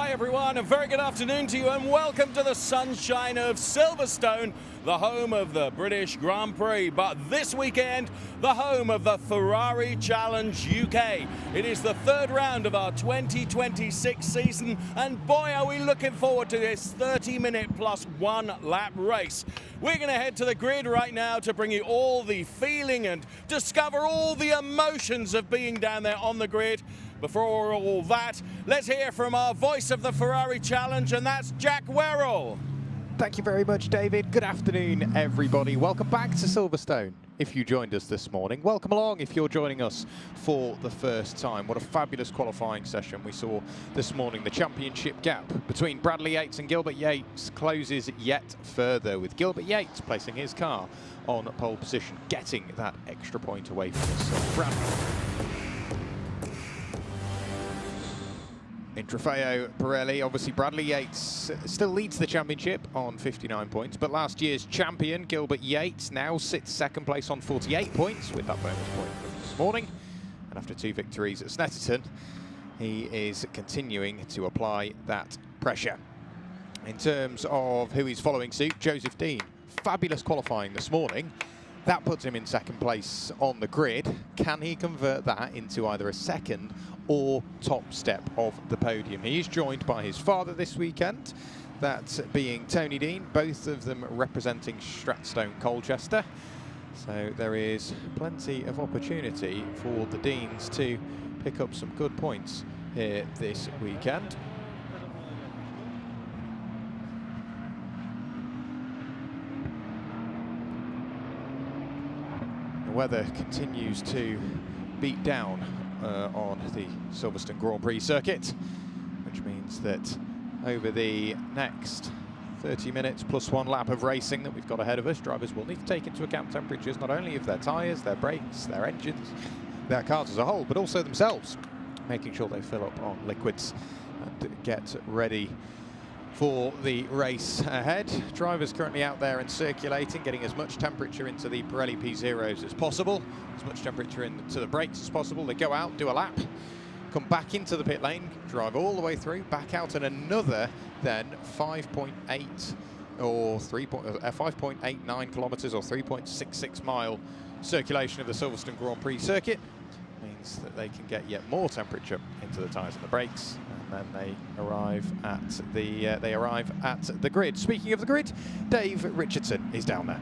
Hi everyone, a very good afternoon to you and welcome to the sunshine of Silverstone, the home of the British Grand Prix, but this weekend, the home of the Ferrari Challenge UK. It is the third round of our 2026 season, and boy are we looking forward to this 30-minute plus one lap race. We're going to head to the grid right now to bring you all the feeling and discover all the emotions of being down there on the grid. before all that, let's hear from our voice of the Ferrari Challenge, and that's Jack Werrell. Thank you very much, David. Good afternoon, everybody. Welcome back to Silverstone. If you joined us this morning, welcome along if you're joining us for the first time. What a fabulous qualifying session we saw this morning. The championship gap between Bradley Yates and Gilbert Yates closes yet further, with Gilbert Yates placing his car on pole position, getting that extra point away from us. Bradley. In Trofeo Pirelli, obviously Bradley Yates still leads the championship on 59 points, but last year's champion Gilbert Yates now sits second place on 48 points with that bonus point from this morning. And after 2 victories at Snetterton, he is continuing to apply that pressure. In terms of who he's following suit, Joseph Dean, fabulous qualifying this morning. That puts him in second place on the grid. Can he convert that into either a second or top step of the podium? He is joined by his father this weekend, that being Tony Dean, both of them representing Stratstone Colchester. So there is plenty of opportunity for the Deans to pick up some good points here this weekend. The weather continues to beat down on the Silverstone Grand Prix circuit, which means that over the next 30 minutes plus 1 lap of racing that we've got ahead of us, drivers will need to take into account temperatures not only of their tyres, their brakes, their engines, their cars as a whole, but also themselves, making sure they fill up on liquids and get ready for the race ahead. Drivers currently out there and circulating, getting as much temperature into the Pirelli P0s as possible, as much temperature into the brakes as possible. They go out, do a lap, come back into the pit lane, drive all the way through, back out, and another then 5.8 or 5.89 kilometres or 3.66 mile circulation of the Silverstone Grand Prix circuit. Means that they can get yet more temperature into the tyres and the brakes, and then they arrive at the grid. Speaking of the grid, Dave Richardson is down there.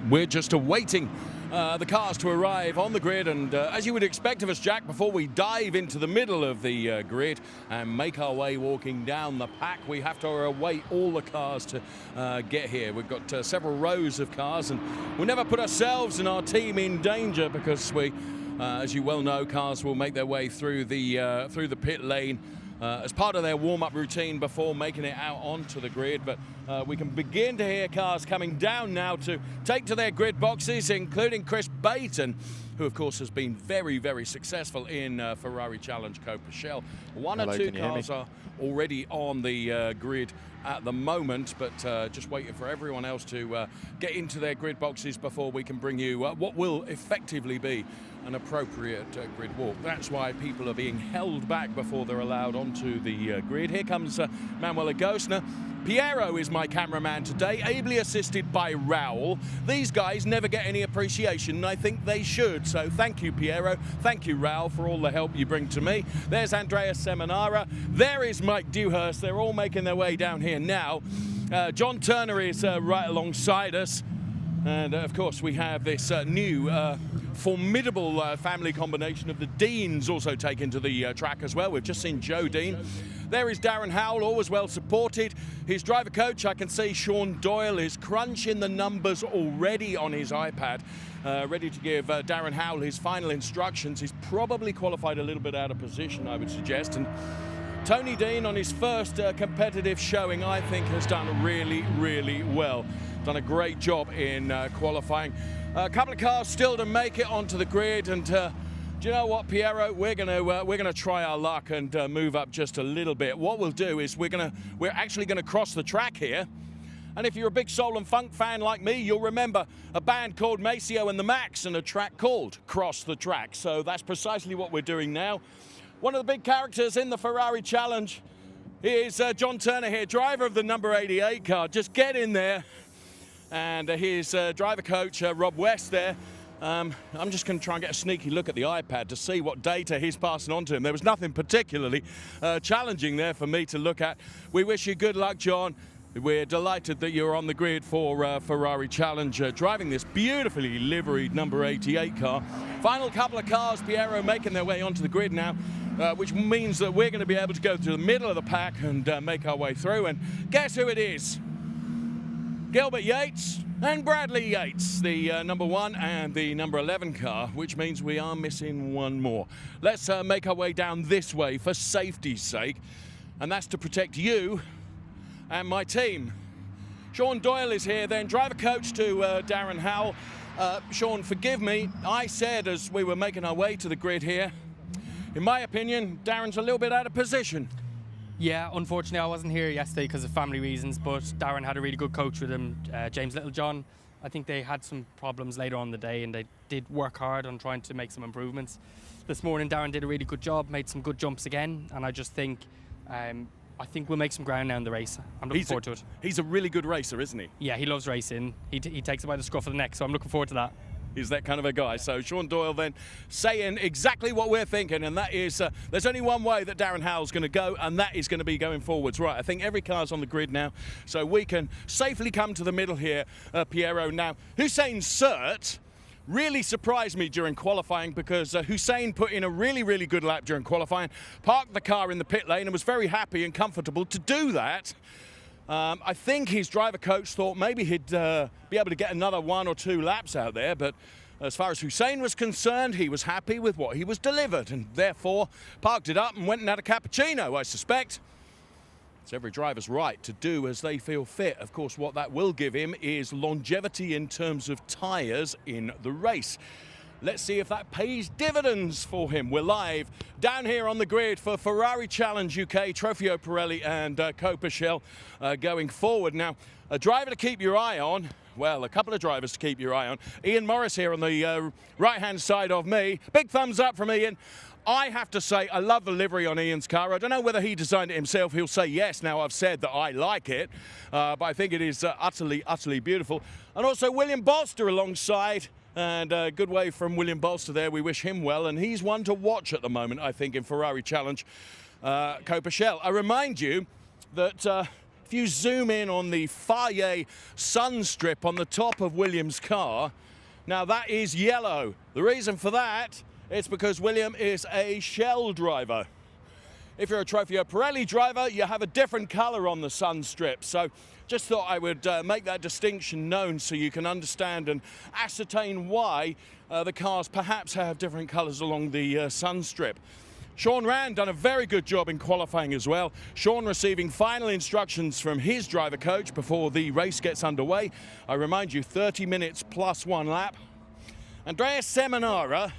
We're just awaiting the cars to arrive on the grid, and as you would expect of us, Jack, before we dive into the middle of the grid and make our way walking down the pack, we have to await all the cars to get here. We've got several rows of cars, and we'll never put ourselves and our team in danger because we, as you well know, cars will make their way through the pit lane as part of their warm-up routine before making it out onto the grid. But we can begin to hear cars coming down now to take to their grid boxes, including Chris Baton, who of course has been very, very successful in Ferrari Challenge Copa-Shell. One or two cars are already on the grid at the moment, but just waiting for everyone else to get into their grid boxes before we can bring you what will effectively be an appropriate grid walk. That's why people are being held back before they're allowed onto the grid. Here comes Manuel Agosna. Piero is my cameraman today, ably assisted by Raul. These guys never get any appreciation, and I think they should. So thank you, Piero. Thank you, Raul, for all the help you bring to me. There's Andrea Seminara. There is Mike Dewhurst. They're all making their way down here now. John Turner is right alongside us. And of course, we have this new formidable family combination of the Deans also taken to the track as well. We've just seen Joe Dean. There is Darren Howell, always well supported. His driver coach, I can see Sean Doyle, is crunching the numbers already on his iPad, ready to give Darren Howell his final instructions. He's probably qualified a little bit out of position, I would suggest. And Tony Dean, on his first competitive showing, I think has done really, really well. Done a great job in qualifying. A couple of cars still to make it onto the grid, and do you know what, Piero? We're gonna try our luck and move up just a little bit. What we'll do is we're actually gonna cross the track here. And if you're a big soul and funk fan like me, you'll remember a band called Maceo and the Max and a track called Cross the Track. So that's precisely what we're doing now. One of the big characters in the Ferrari Challenge is John Turner here, driver of the number 88 car. Just get in there. And his driver coach, Rob West there. I'm just going to try and get a sneaky look at the iPad to see what data he's passing on to him. There was nothing particularly challenging there for me to look at. We wish you good luck, John. We're delighted that you're on the grid for Ferrari Challenge, driving this beautifully liveried number 88 car. Final couple of cars, Piero, making their way onto the grid now, which means that we're going to be able to go to the middle of the pack and make our way through. And guess who it is? Gilbert Yates and Bradley Yates, the number 1 and the number 11 car, which means we are missing one more. Let's make our way down this way for safety's sake, and that's to protect you and my team. Sean Doyle is here then, driver coach to Darren Howell. Sean, forgive me, I said as we were making our way to the grid here, in my opinion, Darren's a little bit out of position. Yeah, unfortunately I wasn't here yesterday because of family reasons, but Darren had a really good coach with him, James Littlejohn. I think they had some problems later on in the day and they did work hard on trying to make some improvements. This morning Darren did a really good job, made some good jumps again, and I just think I think we'll make some ground now in the race. I'm looking forward to it. He's a really good racer, isn't he? Yeah, he loves racing. He takes it by the scruff of the neck, so I'm looking forward to that. He's that kind of a guy. So Sean Doyle then saying exactly what we're thinking, and that is there's only one way that Darren Howell's going to go, and that is going to be going forwards. Right, I think every car's on the grid now, so we can safely come to the middle here, Piero. Now, Hussein Sert really surprised me during qualifying because Hussein put in a really good lap during qualifying, parked the car in the pit lane and was very happy and comfortable to do that. I think his driver coach thought maybe he'd be able to get another 1 or 2 laps out there, but as far as Hussein was concerned, he was happy with what he was delivered and therefore parked it up and went and had a cappuccino, I suspect. It's every driver's right to do as they feel fit. Of course, what that will give him is longevity in terms of tyres in the race. Let's see if that pays dividends for him. We're live down here on the grid for Ferrari Challenge UK, Trofeo Pirelli and Copa Shell going forward. Now, a driver to keep your eye on, well, a couple of drivers to keep your eye on. Ian Morris here on the right-hand side of me. Big thumbs up from Ian. I have to say, I love the livery on Ian's car. I don't know whether he designed it himself. He'll say yes now I've said that I like it. But I think it is utterly beautiful. And also William Bolster alongside. And a good way from William Bolster there. We wish him well. And he's one to watch at the moment, I think, in Ferrari Challenge Copa Shell. I remind you that if you zoom in on the Faye sun strip on the top of William's car, now that is yellow. The reason for that is because William is a Shell driver. If you're a Trofeo Pirelli driver, you have a different colour on the sun strip. So just thought I would make that distinction known so you can understand and ascertain why the cars perhaps have different colours along the sun strip. Sean Rand done a very good job in qualifying as well. Sean receiving final instructions from his driver coach before the race gets underway. I remind you, 30 minutes plus 1 lap. Andrea Seminara,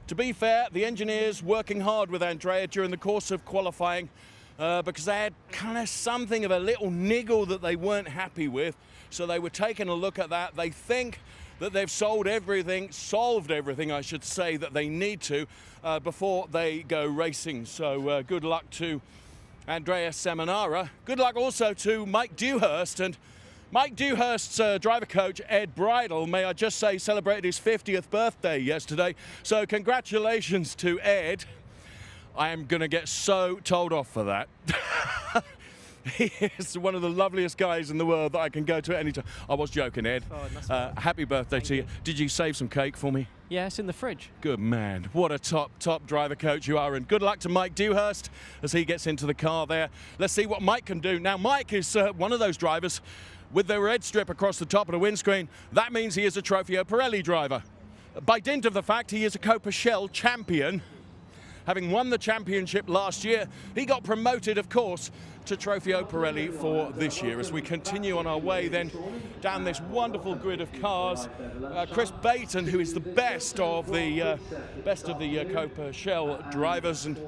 to be fair, the engineers working hard with Andrea during the course of qualifying because they had kind of something of a little niggle that they weren't happy with. So they were taking a look at that. They think that they've solved everything, I should say, that they need to before they go racing. So good luck to Andrea Seminara. Good luck also to Mike Dewhurst. And Mike Dewhurst's driver coach, Ed Bridle, may I just say, celebrated his 50th birthday yesterday. So congratulations to Ed. I am going to get so told off for that. He is one of the loveliest guys in the world that I can go to at any time. I was joking, Ed. Oh, happy birthday to you. Did you save some cake for me? Yeah, it's in the fridge. Good man. What a top driver coach you are. And good luck to Mike Dewhurst as he gets into the car there. Let's see what Mike can do. Now, Mike is one of those drivers with the red strip across the top of the windscreen. That means he is a Trofeo Pirelli driver. By dint of the fact he is a Copa Shell champion, having won the championship last year, he got promoted, of course, to Trofeo Pirelli for this year. As we continue on our way then down this wonderful grid of cars, Chris Baton, who is the best of the Copa Shell drivers, and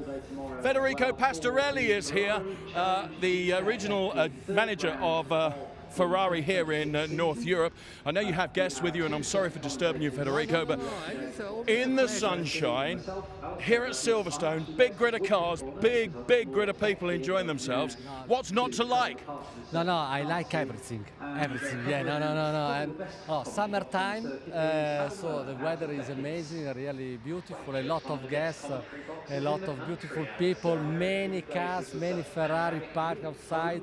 Federico Pastorelli is here, the regional manager of Ferrari here in North Europe. I know you have guests with you, and I'm sorry for disturbing you, Federico, but in the sunshine, here at Silverstone, big grid of cars, big grid of people enjoying themselves. What's not to like? No, I like everything. Yeah, no. And, summertime, so the weather is amazing, really beautiful. A lot of guests, a lot of beautiful people, many cars, many Ferrari parked outside,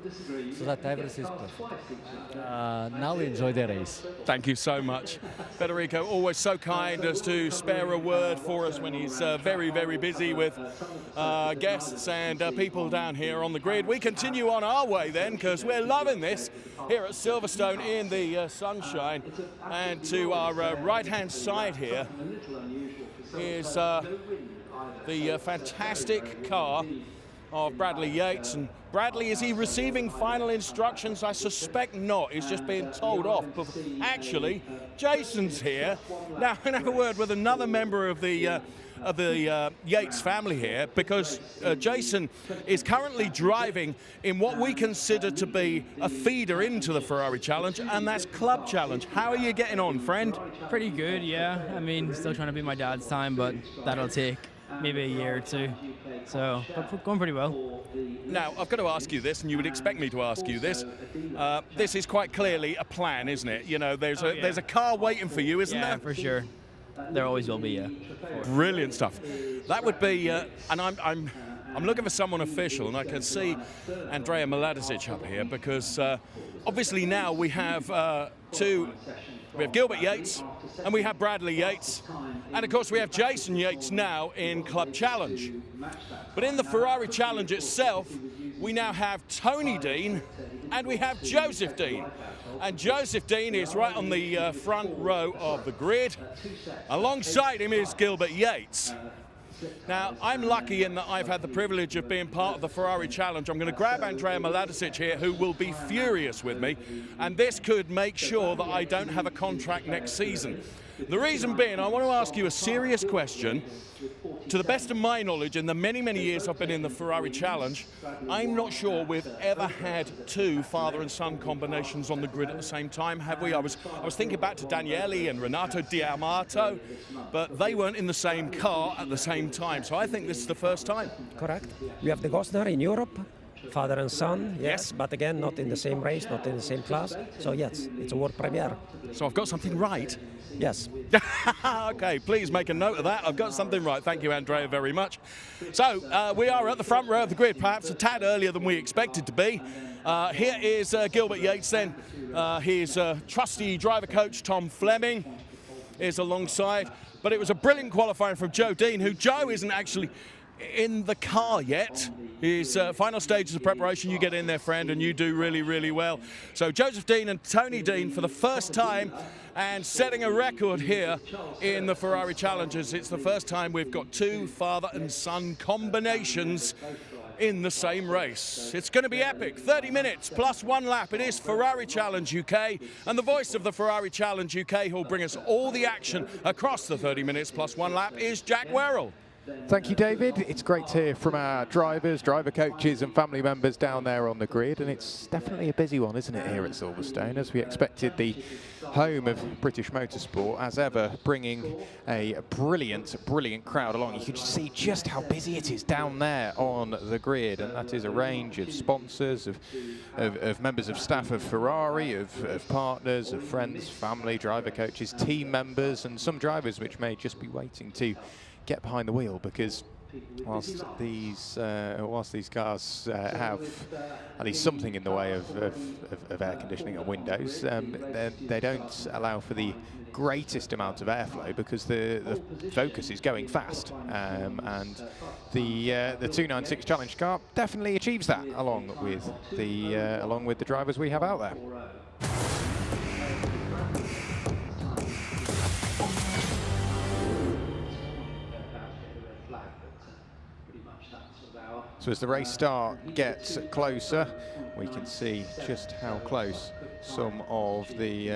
so that everything is perfect. Now we enjoy the race. Thank you so much. Federico, always so kind as to spare a word for us when he's very busy with guests and people down here on the grid. We continue on our way then, because we're loving this here at Silverstone in the sunshine. And to our right-hand side here is the fantastic car of Bradley Yates. And Bradley, is he receiving final instructions? I suspect not. He's just being told off. But actually, Jason's here. Now, I'm going to have a word with another member of the Yates family here, because Jason is currently driving in what we consider to be a feeder into the Ferrari Challenge, and that's Club Challenge. How are you getting on, friend? Pretty good, yeah. I mean, still trying to beat my dad's time, but that'll take maybe a year or two. So, but going pretty well. Now, I've got to ask you this, and you would expect me to ask you this. This is quite clearly a plan, isn't it? You know, there's a car waiting for you, isn't there? Yeah, for sure. There always will be, yeah. Brilliant stuff. That would be, and I'm looking for someone official, and I can see Andrea Miladisic up here, because obviously now we have we have Gilbert Yates and we have Bradley Yates, and of course we have Jason Yates now in Club Challenge. But in the Ferrari Challenge itself, we now have Tony Dean and we have Joseph Dean. And Joseph Dean is right on the front row of the grid. Alongside him is Gilbert Yates. Now, I'm lucky in that I've had the privilege of being part of the Ferrari Challenge. I'm going to grab Andrea Miladisic here, who will be furious with me, and this could make sure that I don't have a contract next season. The reason being, I want to ask you a serious question. To the best of my knowledge, in the many years I've been in the Ferrari Challenge, I'm not sure we've ever had two father and son combinations on the grid at the same time, have we? I was thinking back to Daniele and Renato D'Amato, but they weren't in the same car at the same time, so I think this is the first time. Correct. We have the Gosner in Europe, father and son, yes, but again, not in the same race, not in the same class, so yes, it's a world premiere. So I've got something right? Yes. Okay, please make a note of that. I've got something right. Thank you, Andrea, very much. So we are at the front row of the grid, perhaps a tad earlier than we expected to be. Here is Gilbert Yates then. His trusty driver coach, Tom Fleming, is alongside. But it was a brilliant qualifying from Joe Dean, who Joe isn't actually in the car yet. His final stages of preparation, you get in there, friend, and you do really well. So Joseph Dean and Tony Dean for the first time, and setting a record here in the Ferrari Challenges. It's the first time we've got two father and son combinations in the same race. It's going to be epic. 30 minutes plus one lap. It is Ferrari Challenge UK, and the voice of the Ferrari Challenge UK, who'll bring us all the action across the 30 minutes plus one lap, is Jack Werrell. Thank you, David. It's great to hear from our drivers, driver coaches and family members down there on the grid, and it's definitely a busy one, isn't it, here at Silverstone, as we expected. The home of British motorsport, as ever, bringing a brilliant crowd along. You can see just how busy it is down there on the grid, and that is a range of sponsors, of members of staff of Ferrari, of partners, of friends, family, driver coaches, team members, and some drivers which may just be waiting to get behind the wheel, because whilst these cars have at least something in the way of air conditioning and windows, they don't allow for the greatest amount of airflow, because the Focus is going fast, and the 296 Challenge car definitely achieves that, along with the drivers we have out there. So as the race start gets closer, we can see just how close some of the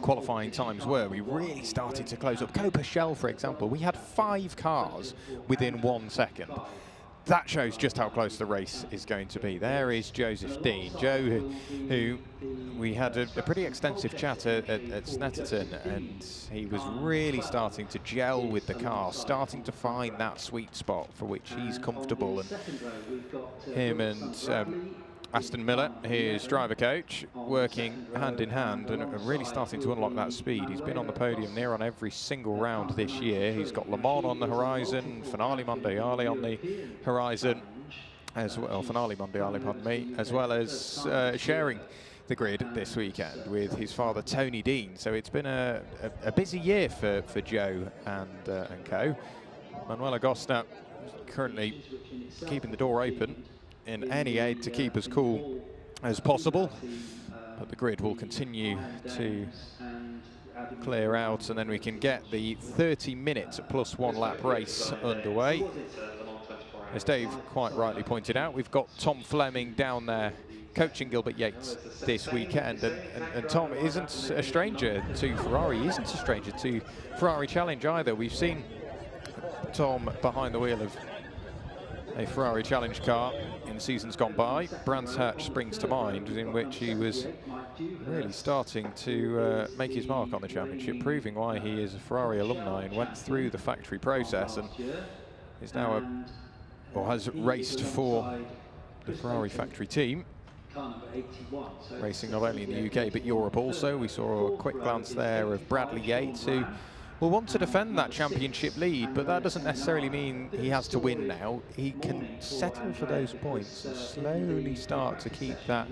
qualifying times were. We really started to close up. Copa Shell, for example, we had 5 cars within 1 second. that shows just how close the race is going to be. There is Joseph Dean. Joe, who we had a pretty extensive chat at Snetterton, and he was really starting to gel with the car, starting to find that sweet spot for which he's comfortable. And him and Aston Miller, his driver coach, working hand in hand and really starting to unlock that speed. He's been on the podium near on every single round this year. He's got Le Mans on the horizon, Finale Mondiale on the horizon, as well, Finale Mondiale, pardon me, as well as sharing the grid this weekend with his father Tony Dean. So it's been a busy year for Joe and co. Manuel Agosta currently keeping the door open in any aid to keep as cool as possible, but the grid will continue to clear out, and then we can get the 30-minute +1 lap race underway. As Dave quite rightly pointed out, we've got Tom Fleming down there coaching Gilbert Yates this weekend, and Tom isn't a stranger to Ferrari. He isn't a stranger to Ferrari Challenge either. We've seen Tom behind the wheel of a Ferrari Challenge car in seasons gone by. Brands Hatch springs to mind, in which he was really starting to make his mark on the championship, proving why he is a Ferrari alumni and went through the factory process and is now or has raced for the Ferrari factory team, racing not only in the UK but Europe also. We saw a quick glance there of Bradley Yates, who will want to defend that championship lead, but that doesn't necessarily mean he has to win now. He can settle for those points and slowly start to keep that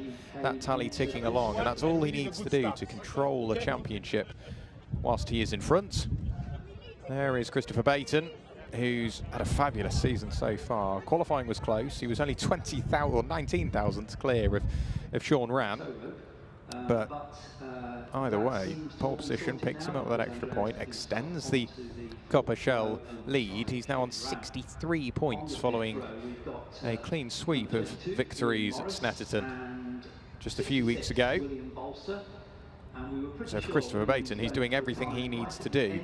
tally ticking along, and that's all he needs to do to control the championship whilst he is in front. There is Christopher Baton, who's had a fabulous season so far. Qualifying was close. He was only 20,000 or 19,000 clear of Sean Ran. But either way, pole position picks him up with that extra point, extends the Copper Shell lead. He's now on 63 points following a clean sweep of victories at Snetterton just a few weeks ago. So for Christopher Baton, he's doing everything he needs to do.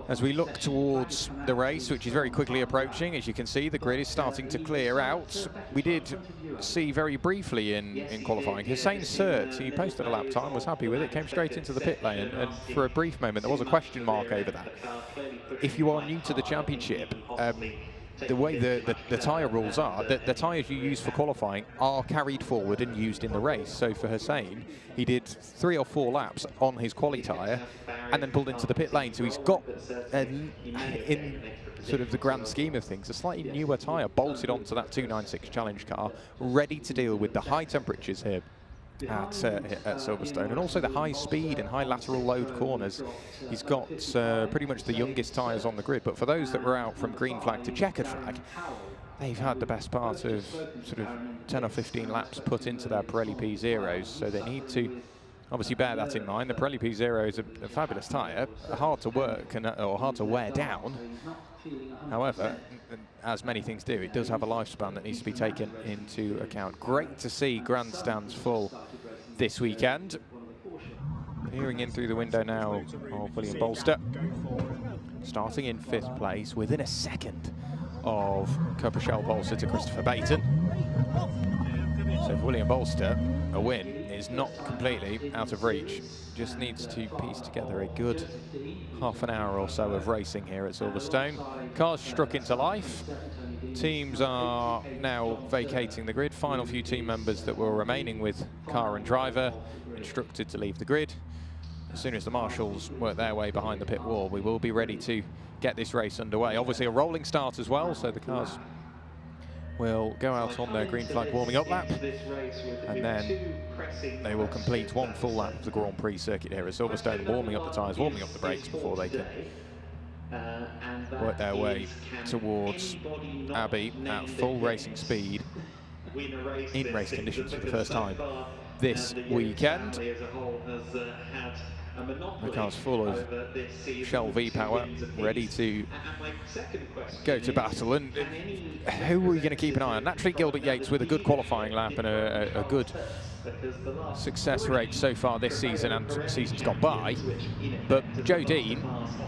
As we look towards the race, which is very quickly approaching, as you can see, the grid is starting to clear out. We did see very briefly in qualifying, Hussein Sert, he posted a lap time, was happy with it, came straight into the pit lane, and for a brief moment there was a question mark over that. If you are new to the championship, the way the tyre rules are, the tyres you use for qualifying are carried forward and used in the race. So for Hussein, he did 3 or 4 laps on his quali tyre and then pulled into the pit lane. So he's got, in sort of the grand scheme of things, a slightly newer tyre bolted onto that 296 Challenge car, ready to deal with the high temperatures here at Silverstone, and also the high speed and high lateral load corners. He's got pretty much the youngest tyres on the grid, but for those that were out from green flag to checkered flag, they've had the best part of sort of 10 or 15 laps put into their Pirelli P0s, so they need to obviously bear that in mind. The Pirelli P0 is a fabulous tyre, hard to work or hard to wear down. However, as many things do, it does have a lifespan that needs to be taken into account. Great to see grandstands full this weekend. Peering in through the window now of William Bolster, starting in 5th place, within a second of Coppershell Bolster to Christopher Baton. So for William Bolster, a win is not completely out of reach. Just needs to piece together a good half an hour or so of racing here at Silverstone. Cars struck into life. Teams are now vacating the grid. Final few team members that were remaining with car and driver instructed to leave the grid. As soon as the marshals work their way behind the pit wall, we will be ready to get this race underway. Obviously a rolling start as well, so the cars will go out on their green flag warming up lap, and then they will complete 1 full lap of the Grand Prix circuit here at Silverstone, warming up the tyres, warming up the brakes before they can work their way towards Abbey at full racing speed in race conditions for the first time this weekend. The car's full of Shell V-Power, ready to go to battle. And who are we going to keep an eye on? Naturally, Gilbert Yates with a good qualifying lap and a good success rate so far this season and seasons gone by. But Joe Dean,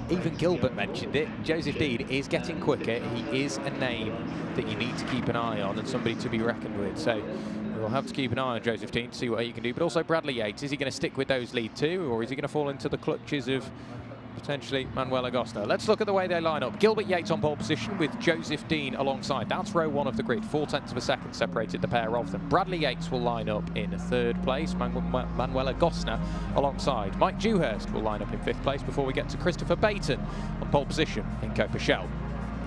even Gilbert mentioned it, Joseph Dean is getting quicker. He is a name that you need to keep an eye on and somebody to be reckoned with. So we'll have to keep an eye on Joseph Dean to see what he can do. But also Bradley Yates, is he going to stick with those lead two, or is he going to fall into the clutches of potentially Manuel Agostino? Let's look at the way they line up. Gilbert Yates on pole position with Joseph Dean alongside. That's row one of the grid. 0.4 of a second separated the pair of them. Bradley Yates will line up in third place. Manuel Agostino alongside. Mike Dewhurst will line up in fifth place before we get to Christopher Baton on pole position in Copa Shell.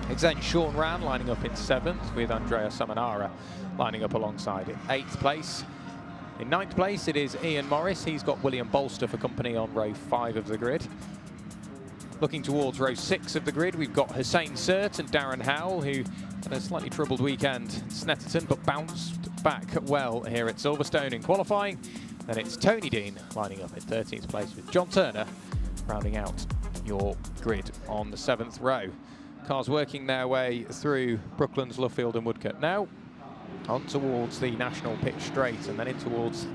It's then Sean Rann lining up in seventh with Andrea Samanara lining up alongside in eighth place. In ninth place it is Ian Morris. He's got William Bolster for company on row 5 of the grid. Looking towards row 6 of the grid, we've got Hussein Sert and Darren Howell, who had a slightly troubled weekend in Snetterton, but bounced back well here at Silverstone in qualifying. Then it's Tony Dean lining up in 13th place with John Turner rounding out your grid on the 7th row. Cars working their way through Brooklands, Luffield and Woodcote now, on towards the National Pitch Straight and then in towards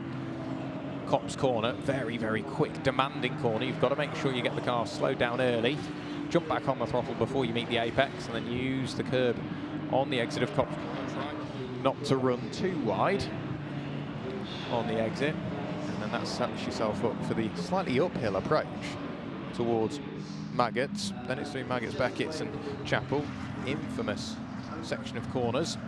Copse Corner. Very, very quick, demanding corner. You've got to make sure you get the car slowed down early, jump back on the throttle before you meet the apex, and then use the curb on the exit of Copse Corner. Try not to run too wide on the exit, and then that sets yourself up for the slightly uphill approach towards Maggots. Then it's through Maggots, Beckett's and Chapel. Infamous section of corners.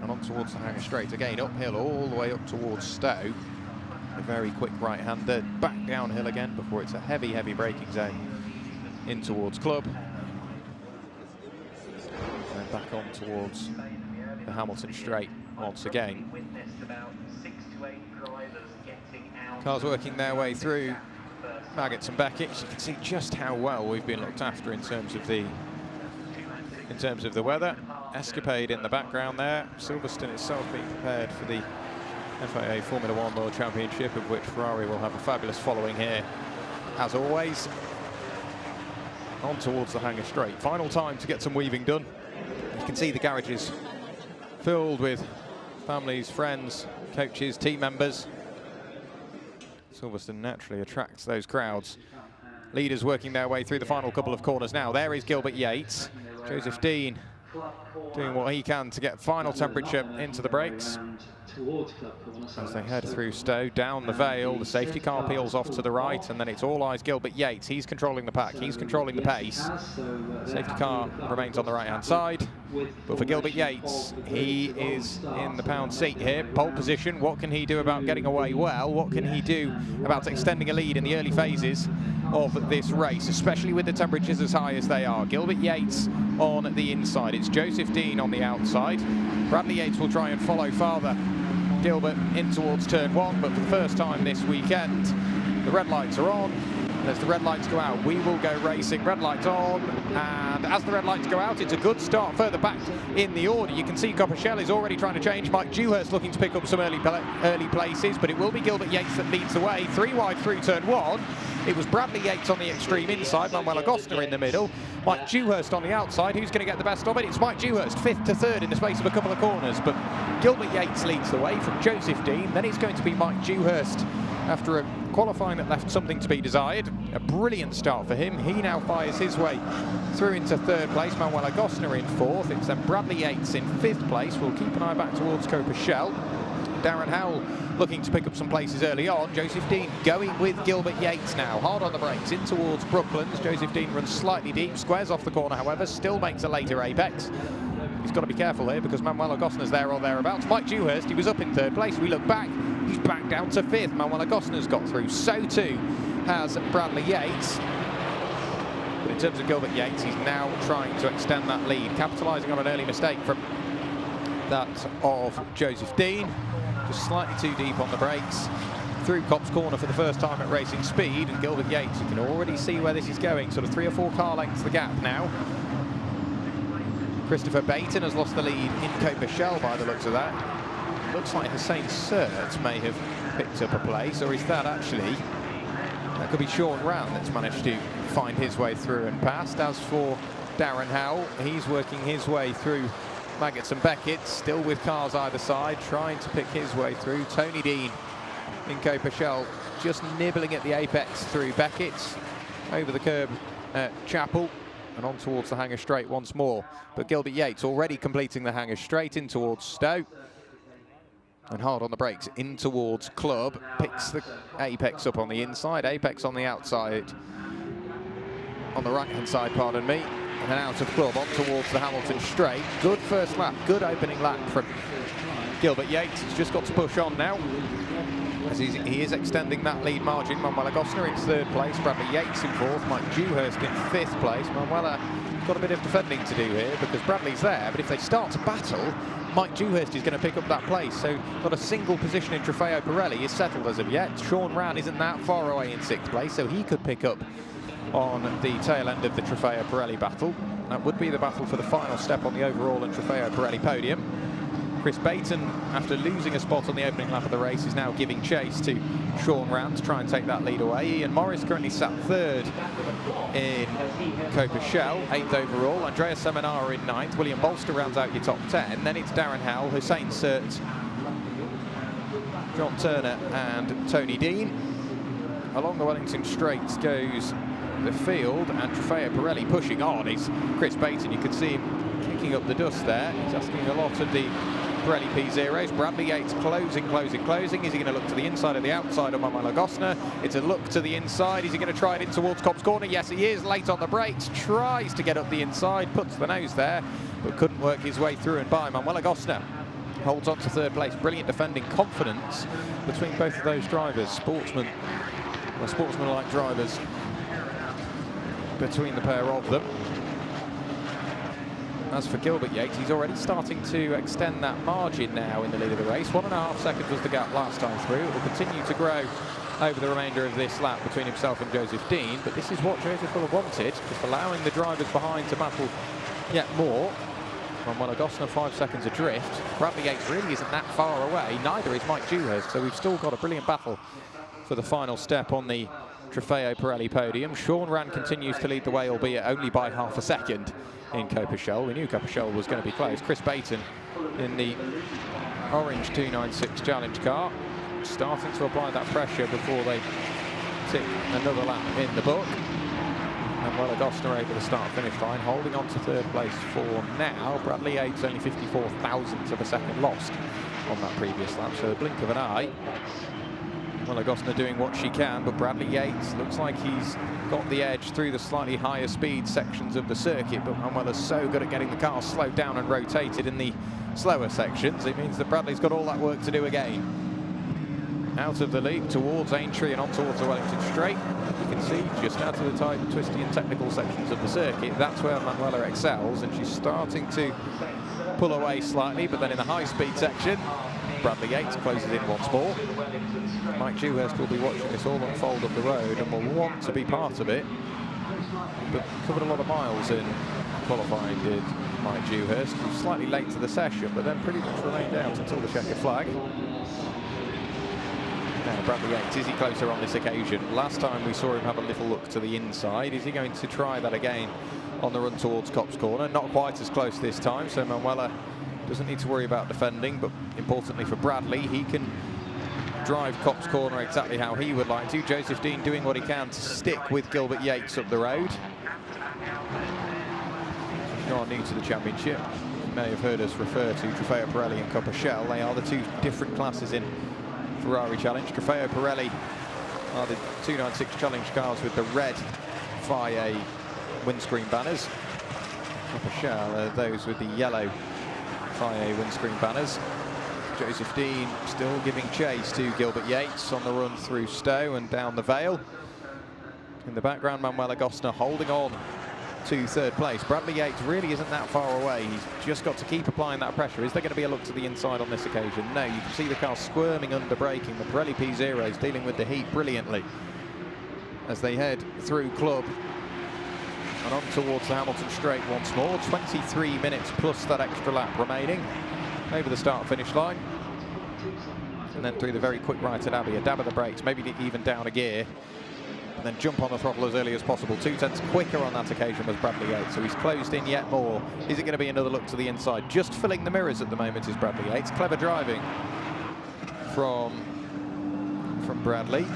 And on towards the Hanger Straight. Again, uphill all the way up towards Stowe. A very quick right-hander. Back downhill again before it's a heavy, heavy braking zone in towards Club. And back on towards the Hamilton Straight once again. Cars working their way through Maggots and Beckett. You can see just how well we've been looked after in terms of the weather. Escapade in the background there. Silverstone itself being prepared for the FIA Formula 1 World Championship, of which Ferrari will have a fabulous following here, as always. On towards the Hanger Straight. Final time to get some weaving done. You can see the garages filled with families, friends, coaches, team members. Silverstone naturally attracts those crowds. Leaders working their way through the final couple of corners now. There is Gilbert Yates. Joseph Dean doing what he can to get final temperature into the brakes. As they head through Stowe, down the Vale, the safety car peels off to the right, and then it's all eyes Gilbert Yates. He's controlling the pack, he's controlling the pace. Safety car remains on the right-hand side. But for Gilbert Yates, he is in the pound seat here. Pole position, what can he do about getting away well? What can he do about extending a lead in the early phases of this race, especially with the temperatures as high as they are? Gilbert Yates on the inside. It's Joseph Dean on the outside. Bradley Yates will try and follow father Gilbert in towards turn 1, but for the first time this weekend, the red lights are on. And as the red lights go out, we will go racing. Red lights on, and as the red lights go out, it's a good start further back in the order. You can see Copper Shell is already trying to change. Mike Dewhurst looking to pick up some early places, but it will be Gilbert Yates that leads the way. 3 wide through turn 1. It was Bradley Yates on the extreme inside, Manuel Agostino in the middle. Mike Dewhurst on the outside. Who's going to get the best of it? It's Mike Dewhurst, 5th to 3rd in the space of a couple of corners, but Gilbert Yates leads the way from Joseph Dean. Then it's going to be Mike Dewhurst after a qualifying that left something to be desired. A brilliant start for him. He now fires his way through into 3rd place. Manuel Agostino in 4th. It's then Bradley Yates in 5th place. We'll keep an eye back towards Copa Shell. Darren Howell looking to pick up some places early on. Joseph Dean going with Gilbert Yates now. Hard on the brakes in towards Brooklands. Joseph Dean runs slightly deep, squares off the corner, however, still makes a later apex. He's got to be careful here because Manuel Agostino's there or thereabouts. Mike Dewhurst, he was up in 3rd place. We look back, he's back down to 5th. Manuel Agostino's got through. So too has Bradley Yates. But in terms of Gilbert Yates, he's now trying to extend that lead, capitalising on an early mistake from that of Joseph Dean. Just slightly too deep on the brakes. Through Copse Corner for the first time at racing speed, and Gilbert Yates, you can already see where this is going. Sort of 3 or 4 car lengths the gap now. Christopher Baton has lost the lead in Copa Shell by the looks of that. Looks like Hussein Sert may have picked up a place, or is that actually That could be Sean Round that's managed to find his way through and past. As for Darren Howell, he's working his way through Maggots and Beckett, still with cars either side, trying to pick his way through. Tony Dean in Coperchel just nibbling at the apex through Beckett, over the curb at Chapel, and on towards the Hanger Straight once more. But Gilbert Yates already completing the Hanger Straight in towards Stowe. And hard on the brakes in towards Club, picks the apex up on the inside, apex on the outside, on the right-hand side, pardon me, and then out of Club on towards the Hamilton Straight. Good first lap, good opening lap from Gilbert Yates. He's just got to push on now, as he is extending that lead margin. Manuela Gosner in third place, Bradley Yates in fourth, Mike Dewhurst in fifth place. Manuela got a bit of defending to do here because Bradley's there, but if they start to battle, Mike Dewhurst is going to pick up that place. So not a single position in Trofeo Pirelli is settled as of yet. Sean Round isn't that far away in sixth place, so he could pick up on the tail end of the Trofeo Pirelli battle. That would be the battle for the final step on the overall and Trofeo Pirelli podium. Chris Baton, after losing a spot on the opening lap of the race, is now giving chase to Sean Round to try and take that lead away. Ian Morris currently sat third in Coperchel, 8th overall. Andrea Seminara in 9th. William Bolster rounds out your top 10. Then it's Darren Howell, Hussein Sert, John Turner and Tony Dean. Along the Wellington Straights goes the field, and Trofeo Pirelli pushing on is Chris Baton. You can see him kicking up the dust there. He's asking a lot of the Pirelli P0s. Bradley Yates closing. Is he going to look to the inside or the outside of Manuela Gosner? It's a look to the inside. Is he going to try it in towards Copse Corner? Yes, he is. Late on the brakes. Tries to get up the inside. Puts the nose there, but couldn't work his way through and by. Manuela Gosner holds on to third place. Brilliant defending confidence between both of those drivers. Sportsman-like drivers between the pair of them. As for Gilbert Yates, he's already starting to extend that margin now in the lead of the race. 1.5 seconds was the gap last time through. It will continue to grow over the remainder of this lap between himself and Joseph Dean, but this is what Joseph will have wanted, just allowing the drivers behind to battle yet more. Manuela Gosner 5 seconds adrift. Bradley Yates really isn't that far away, neither is Mike Dewhurst, so we've still got a brilliant battle for the final step on the Trofeo Pirelli podium. Sean Rand continues to lead the way, albeit only by half a second in Coperchel. We knew Coperchel was going to be close. Chris Baton in the orange 296 Challenge car, starting to apply that pressure before they tick another lap in the book. And Manuela Gosner over the start-finish line, holding on to third place for now. Bradley Yates only 54 thousandths of a second lost on that previous lap, so a blink of an eye. Manuela Gosner doing what she can, but Bradley Yates looks like he's got the edge through the slightly higher speed sections of the circuit, but Manuela's so good at getting the car slowed down and rotated in the slower sections. It means that Bradley's got all that work to do again. Out of the lead towards Aintree and on towards the Wellington Straight. You can see just out of the tight, twisty and technical sections of the circuit, that's where Manuela excels, and she's starting to pull away slightly, but then in the high-speed section, Bradley Yates closes in once more. Mike Dewhurst will be watching this all unfold up the road and will want to be part of it, but covered a lot of miles in qualifying, did Mike Dewhurst, who's slightly late to the session, but then pretty much remained out until the checkered flag. Now Bradley Yates, is he closer on this occasion? Last time we saw him have a little look to the inside. Is he going to try that again on the run towards Copse Corner? Not quite as close this time, so Manuela doesn't need to worry about defending, but importantly for Bradley, he can drive Copse Corner exactly how he would like to. Joseph Dean doing what he can to stick with Gilbert Yates up the road. If you are new to the championship, you may have heard us refer to Trofeo Pirelli and Coperchel. They are the two different classes in Ferrari Challenge. Trofeo Pirelli are the 296 Challenge cars with the red FIA windscreen banners. Coperchel are those with the yellow FIA windscreen banners. Joseph Dean still giving chase to Gilbert Yates on the run through Stowe and down the Vale. In the background, Manuela Gosner holding on to third place. Bradley Yates really isn't that far away. He's just got to keep applying that pressure. Is there going to be a look to the inside on this occasion? No, you can see the car squirming under braking. The Pirelli P0s dealing with the heat brilliantly as they head through Club and on towards the Hamilton Straight once more. 23 minutes plus that extra lap remaining over the start-finish line. And then through the very quick right at Abbey, a dab of the brakes, maybe even down a gear. and then jump on the throttle as early as possible. 2/10 quicker on that occasion was Bradley Yates, so he's closed in yet more. Is it going to be another look to the inside? Just filling the mirrors at the moment is Bradley Yates. Clever driving from Bradley.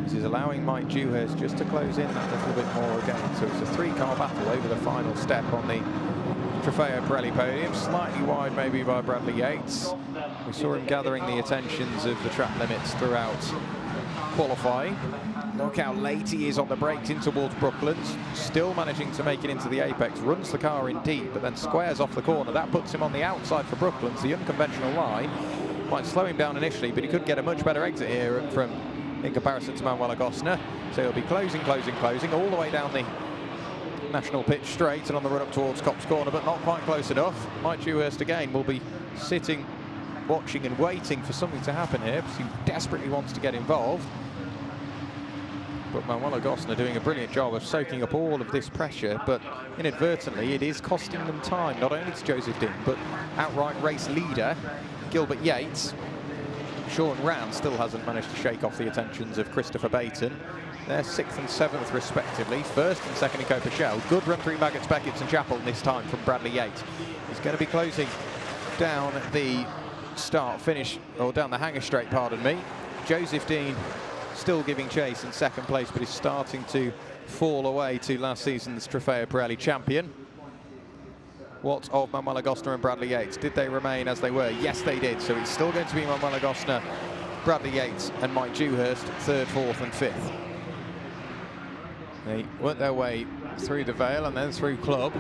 This is allowing Mike Dewhurst just to close in that little bit more again. So it's a 3-car battle over the final step on the Trofeo Pirelli podium. Slightly wide maybe by Bradley Yates. We saw him gathering the attentions of the track limits throughout qualifying. Look how late he is on the brakes in towards Brooklands. Still managing to make it into the apex. Runs the car in deep, but then squares off the corner. That puts him on the outside for Brooklands. The unconventional line might slow him down initially, but he could get a much better exit here in comparison to Manuel Agostner. So he'll be closing all the way down the national pitch straight and on the run up towards Copse Corner, but not quite close enough. Mike Dewhurst again will be sitting, watching and waiting for something to happen here, because he desperately wants to get involved. But Manuel Agostner doing a brilliant job of soaking up all of this pressure, but inadvertently it is costing them time, not only to Joseph Dean, but outright race leader Gilbert Yates. Sean Rann still hasn't managed to shake off the attentions of Christopher Baton. They're 6th and 7th respectively, 1st and 2nd in Coperchel. Good run through Maggots, Beckett's and Chapel this time from Bradley Yates. He's going to be closing down the start-finish, or down the hanger straight, pardon me. Joseph Dean still giving chase in 2nd place, but is starting to fall away to last season's Trofeo Pirelli champion. What of Manuel Agostner and Bradley Yates? Did they remain as they were? Yes, they did. So it's still going to be Manuel Agostner, Bradley Yates and Mike Dewhurst, 3rd, 4th and 5th. They worked their way through the Vale and then through Club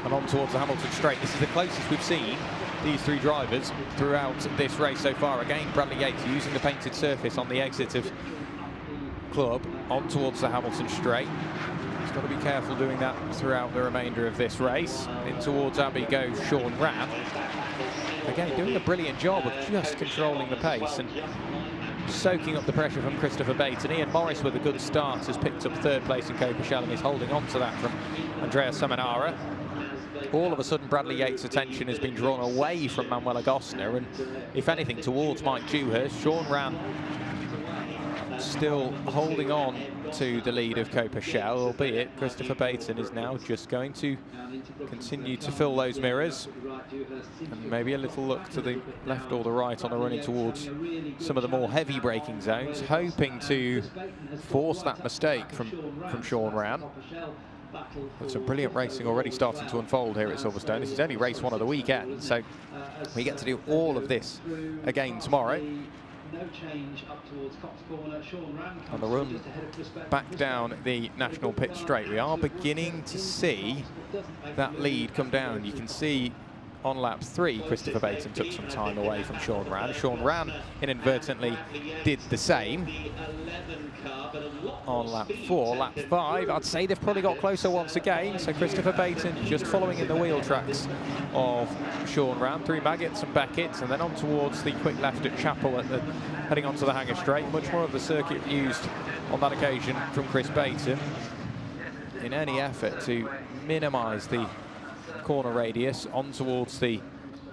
and on towards the Hamilton Straight. This is the closest we've seen these three drivers throughout this race so far. Again, Bradley Yates using the painted surface on the exit of Club on towards the Hamilton Straight. He's got to be careful doing that throughout the remainder of this race. In towards Abbey goes Sean Rann. Again, doing a brilliant job of just controlling the pace and soaking up the pressure from Christopher Bates. And Ian Morris, with a good start, has picked up 3rd place in Coperchel and is holding on to that from Andrea Seminara. All of a sudden, Bradley Yates' attention has been drawn away from Manuel Agostner and, if anything, towards Mike Dewhurst. Sean Rann still holding on to the lead of Coperchel, albeit Christopher Baton is now just going to continue to fill those mirrors, and maybe a little look to the left or the right on the running towards some of the more heavy braking zones, hoping to force that mistake from Sean Rann. But some brilliant racing already starting to unfold here at Silverstone. This is only race 1 of the weekend, so we get to do all of this again tomorrow. No change up towards Copse Corner. Sean Rann on the run back down the national pit straight. We are beginning to see that lead come down. You can see on lap 3, Christopher Baton took some time away from Sean Rann. Sean Rann inadvertently did the same on lap 4. Lap 5, I'd say they've probably got closer once again. So Christopher Baton just following in the wheel tracks of Sean Rann through Maggots and Beckett's, and then on towards the quick left at Chapel at the heading onto the hanger straight. Much more of the circuit used on that occasion from Chris Baton in any effort to minimise the corner radius on towards the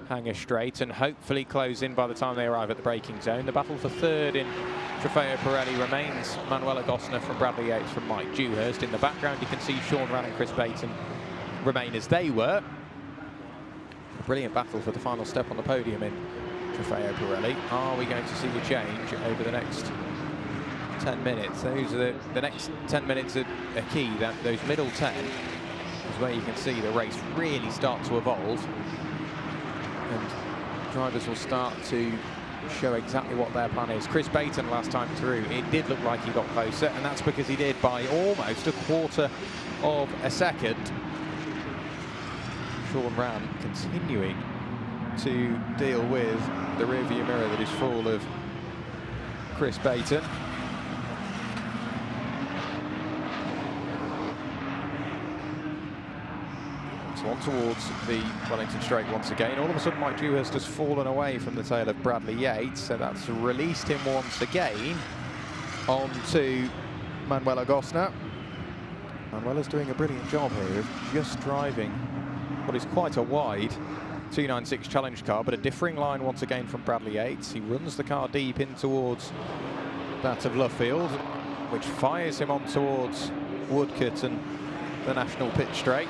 hanger straight and hopefully close in by the time they arrive at the braking zone. The battle for 3rd in Trofeo Pirelli remains Manuel Agostner from Bradley Yates from Mike Dewhurst. In the background you can see Sean Rann and Chris Baton remain as they were. A brilliant battle for the final step on the podium in Trofeo Pirelli. Are we going to see a change over the next 10 minutes? Those are the next 10 minutes are key. Those middle 10 is where you can see the race really start to evolve, and drivers will start to show exactly what their plan is. Chris Baton last time through, it did look like he got closer, and that's because he did by almost a quarter of a second. Sean Rann continuing to deal with the rearview mirror that is full of Chris Baton. On towards the Wellington Straight once again. All of a sudden Mike Dewhurst has fallen away from the tail of Bradley Yates, so that's released him once again onto Manuel Agostner. Manuel is doing a brilliant job here of just driving what is quite a wide 296 challenge car, but a differing line once again from Bradley Yates. He runs the car deep in towards that of Luffield, which fires him on towards Woodcote and the national pitch straight.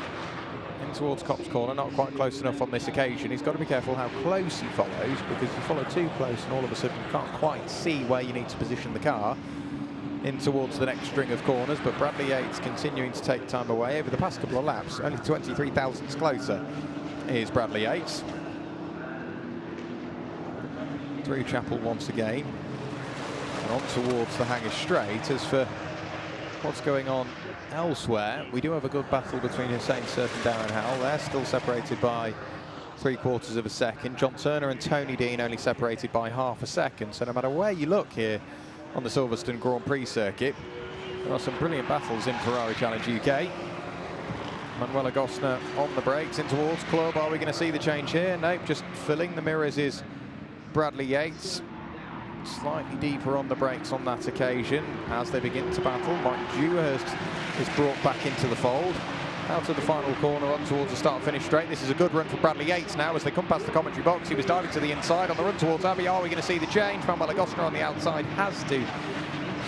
In towards Copse Corner, not quite close enough on this occasion. He's got to be careful how close he follows, because you follow too close and all of a sudden you can't quite see where you need to position the car in towards the next string of corners. But Bradley Yates continuing to take time away over the past couple of laps. Only 23 thousandths closer is Bradley Yates. Through Chapel once again. And on towards the Hangers Straight. As for what's going on elsewhere, we do have a good battle between Hussein Surf and Darren Howell. They're still separated by 3/4 of a second. John Turner and Tony Dean only separated by half a second. So no matter where you look here on the Silverstone Grand Prix circuit, there are some brilliant battles in Ferrari Challenge UK. Manuela Gosner on the brakes in towards Club. Are we going to see the change here? Nope, just filling the mirrors is Bradley Yates. Slightly deeper on the brakes on that occasion as they begin to battle. Mike Dewhurst is brought back into the fold. Out of the final corner on towards the start-finish straight. This is a good run for Bradley Yates now as they come past the commentary box. He was diving to the inside on the run towards Abbey. Are we going to see the change? Manuela Gosner on the outside has to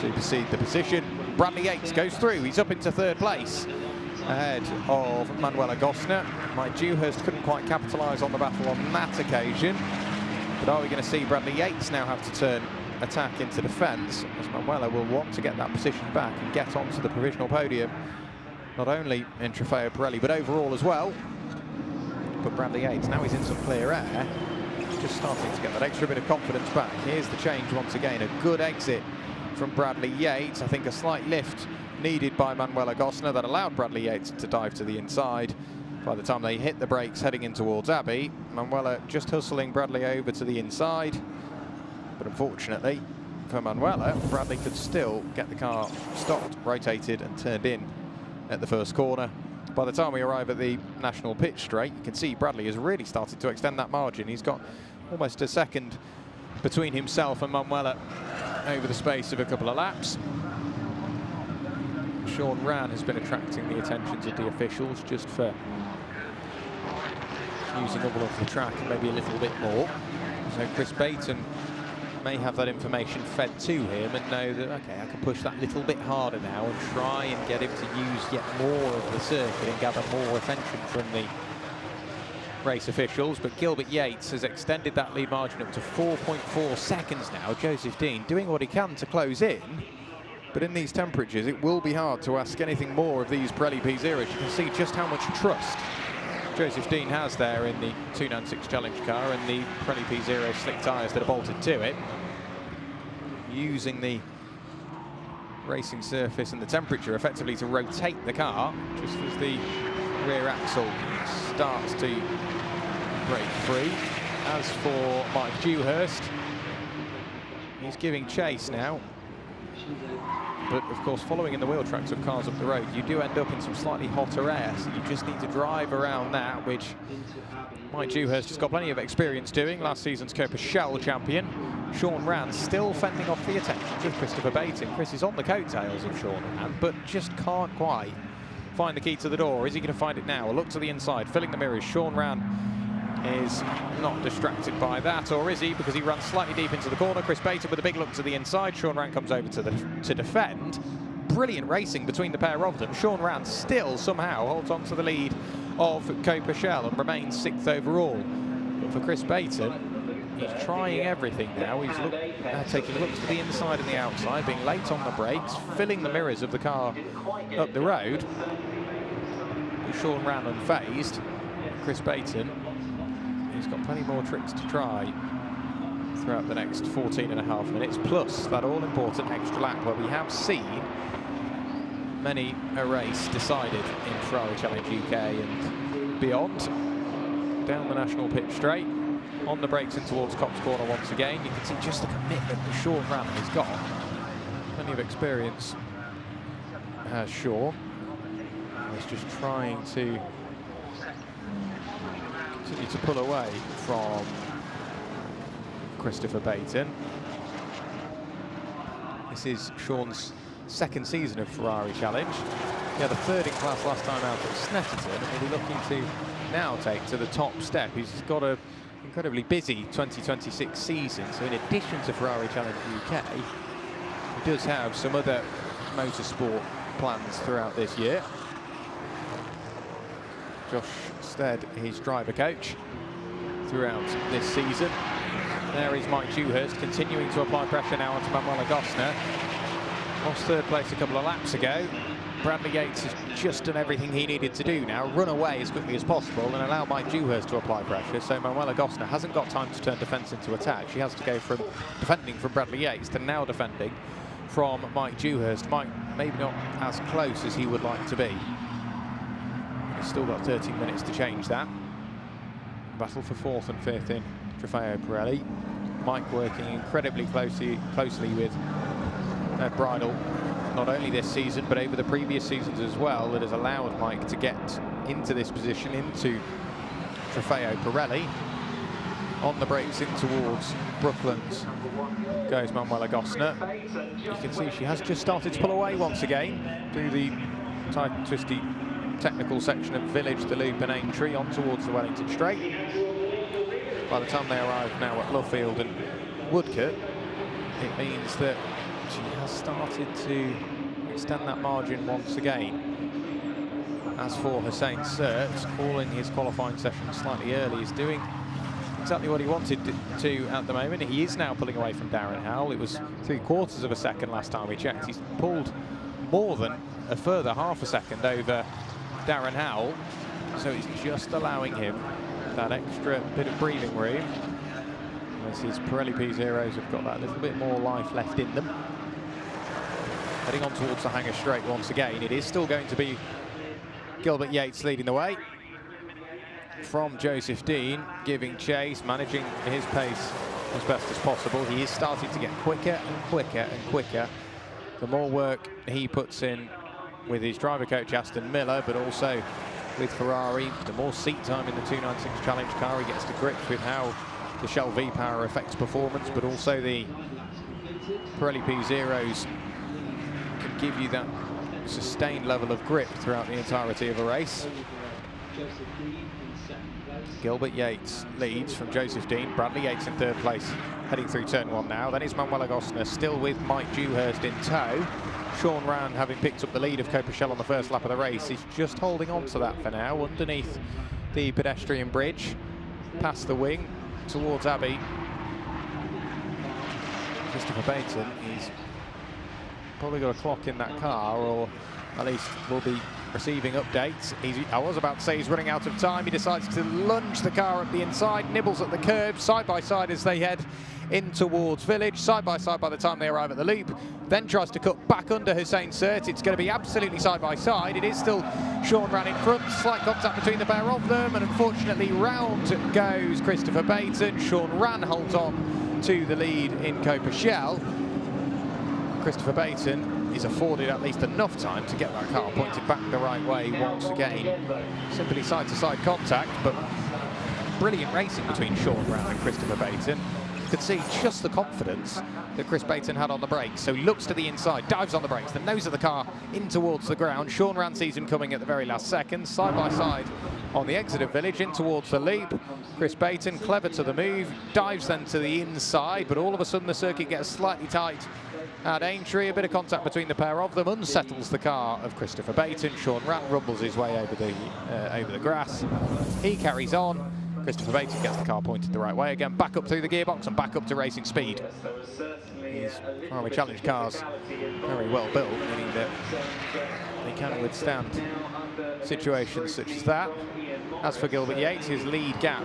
supersede the position. Bradley Yates goes through. He's up into third place ahead of Manuela Gosner. Mike Dewhurst couldn't quite capitalise on the battle on that occasion. But are we going to see Bradley Yates now have to turn attack into defence, as Manuela will want to get that position back and get onto the provisional podium, not only in Trofeo Pirelli but overall as well. But Bradley Yates, now he's in some clear air, just starting to get that extra bit of confidence back. Here's the change once again, a good exit from Bradley Yates. I think a slight lift needed by Manuela Gosner that allowed Bradley Yates to dive to the inside. By the time they hit the brakes heading in towards Abbey, Manuela just hustling Bradley over to the inside. But unfortunately for Manuela, Bradley could still get the car stopped, rotated and turned in at the first corner. By the time we arrive at the national pitch straight, you can see Bradley has really started to extend that margin. He's got almost a second between himself and Manuela over the space of a couple of laps. Sean Rann has been attracting the attentions of the officials just for using all of the track and maybe a little bit more. So Chris Baton may have that information fed to him and know that, okay, I can push that little bit harder now and try and get him to use yet more of the circuit and gather more attention from the race officials. But Gilbert Yates has extended that lead margin up to 4.4 seconds now. Joseph Dean doing what he can to close in. But in these temperatures, it will be hard to ask anything more of these Pirelli P0s. You can see just how much trust Joseph Dean has there in the 296 Challenge car and the Pirelli P0 slick tyres that are bolted to it. Using the racing surface and the temperature effectively to rotate the car, just as the rear axle starts to break free. As for Mike Dewhurst, he's giving chase now. But of course, following in the wheel tracks of cars up the road, you do end up in some slightly hotter air, so you just need to drive around that, which Mike Dewhurst has got plenty of experience doing. Last season's Copa Shell champion. Sean Rann still fending off the attentions of Christopher Baton. Chris is on the coattails of Sean Rann, but just can't quite find the key to the door. Is he going to find it now? A look to the inside, filling the mirrors. Sean Rann is not distracted by that, or is he? Because he runs slightly deep into the corner. Chris Baton with a big look to the inside. Sean Rann comes over to defend. Brilliant racing between the pair of them. Sean Rann still somehow holds on to the lead of Copa Shell and remains 6th overall. But for Chris Baton, he's trying everything now. He's taking looks to the inside and the outside, being late on the brakes, filling the mirrors of the car up the road. With Sean Rann unfazed. Chris Baton, he's got plenty more tricks to try throughout the next 14.5 minutes, plus that all-important extra lap where we have seen many a race decided in Ferrari Challenge UK and beyond. Down the national pitch straight, on the brakes in towards Copse Corner once again. You can see just the commitment that Sean Rann has got. Plenty of experience has Sean. He's just trying to continue to pull away from Christopher Baton. This is Sean's second season of Ferrari Challenge. He had a third in class last time out at Snetterton, and will be looking to now take to the top step. He's got an incredibly busy 2026 season, so in addition to Ferrari Challenge UK, He does have some other motorsport plans throughout this year. Josh Stead, his driver coach throughout this season. There is Mike Dewhurst continuing to apply pressure now onto Manuel Agostner. Lost third place a couple of laps ago. Bradley Yates has just done everything he needed to do now, run away as quickly as possible and allow Mike Dewhurst to apply pressure. So Manuel Agostner hasn't got time to turn defence into attack. She has to go from defending from Bradley Yates to now defending from Mike Dewhurst. Mike maybe not as close as he would like to be. He's still got 13 minutes to change that. Battle for 4th and 5th in Trofeo Pirelli. Mike working incredibly closely with Bridle, not only this season but over the previous seasons as well, that has allowed Mike to get into this position, into Trofeo Pirelli. On the brakes in towards Brooklands goes Manuel Agostner. You can see she has just started to pull away once again through the tight and twisty technical section of Village, the Loop and Aintree on towards the Wellington Straight. By the time they arrive now at Luffield and Woodcote, it means that she has started to extend that margin once again. As for Hussein Sert, calling his qualifying session slightly early, is doing exactly what he wanted to at the moment. He is now pulling away from Darren Howell. It was 3/4 of a second last time we checked. He's pulled more than a further half a second over Darren Howell, so he's just allowing him that extra bit of breathing room. As his Pirelli P0s have got that little bit more life left in them. Heading on towards the Hanger Straight once again. It is still going to be Gilbert Yates leading the way. From Joseph Dean, giving chase, managing his pace as best as possible. He is starting to get quicker and quicker and quicker. The more work he puts in with his driver coach Aston Miller, but also with Ferrari, the more seat time in the 296 Challenge car, he gets to grips with how the Shell V-Power affects performance, but also the Pirelli P0s can give you that sustained level of grip throughout the entirety of a race. Gilbert Yates leads from Joseph Dean. Bradley Yates in 3rd place, heading through turn 1 now. Then is Manuel Agostner, still with Mike Dewhurst in tow. Sean Rann, having picked up the lead of Coperchel on the first lap of the race, is just holding on to that for now, underneath the pedestrian bridge, past the wing, towards Abbey. Christopher Baton, he's probably got a clock in that car, or at least will be receiving updates. I was about to say he's running out of time. He decides to lunge the car up the inside, nibbles at the curb, side by side as they head in towards Village, side by side by the time they arrive at the loop, then tries to cut back under Hussein Sert. It's going to be absolutely side by side. It is still Sean Rann in front, slight contact between the pair of them, and unfortunately round goes Christopher Baton. Sean Rann holds on to the lead in Coperchel. Christopher Baton is afforded at least enough time to get that car pointed back the right way once again. Simply side-to-side contact, but brilliant racing between Sean Rann and Christopher Baton. You could see just the confidence that Chris Baton had on the brakes. So looks to the inside, dives on the brakes, the nose of the car in towards the ground. Sean Rann sees him coming at the very last second, side by side on the exit of Village, in towards the loop. Chris Baton, clever to the move, dives then to the inside, but all of a sudden the circuit gets slightly tight at Aintree. A bit of contact between the pair of them unsettles the car of Christopher Baton. Sean Rann rumbles his way over the grass. He carries on. Christopher Baton gets the car pointed the right way again, back up through the gearbox and back up to racing speed. These Ferrari Challenge cars very well built, meaning that they can withstand situations such as that. As for Gilbert Yates, his lead gap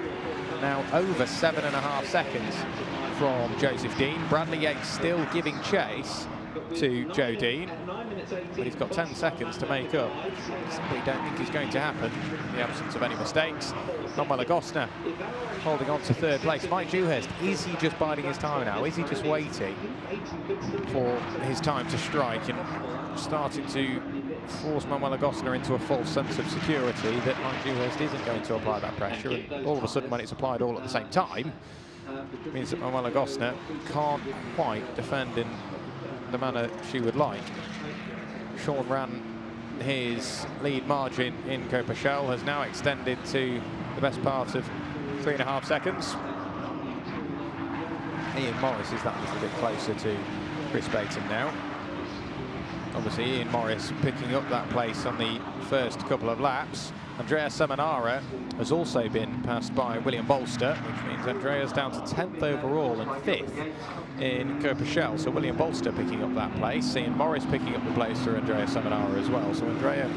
now over 7.5 seconds from Joseph Dean. Bradley Yates still giving chase to Joe Dean, but he's got 10 seconds to make up. Simply don't think he's going to happen in the absence of any mistakes. Manuel Agostner holding on to 3rd place. Mike Dewhurst, is he just biding his time now? Is he just waiting for his time to strike and starting to force Manuel Agostner into a false sense of security that Mike Dewhurst isn't going to apply that pressure, and all of a sudden when it's applied all at the same time, it means that Manuel Agostner can't quite defend in the manner she would like. Sean Rann, his lead margin in Coperchel has now extended to the best part of 3.5 seconds. Ian Morris is that little bit closer to Chris Baton now. Obviously, Ian Morris picking up that place on the first couple of laps. Andrea Seminara has also been passed by William Bolster, which means Andrea's down to 10th overall and 5th in Courpechelle. So William Bolster picking up that place. Ian Morris picking up the place for Andrea Seminara as well. So Andrea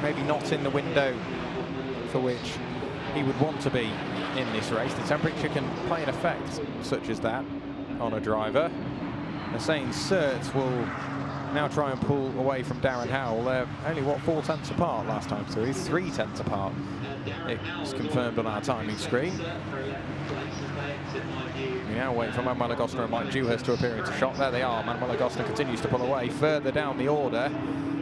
maybe not in the window for which he would want to be in this race. The temperature can play an effect such as that on a driver. Hussein Sert will now try and pull away from Darren Howell. They're only, what, 4 tenths apart last time through, 3 tenths apart. It's confirmed on our timing screen. We now wait for Manuel Agostino and Mike Dewhurst to appear into shot. There they are. Manuel Agostino continues to pull away. Further down the order,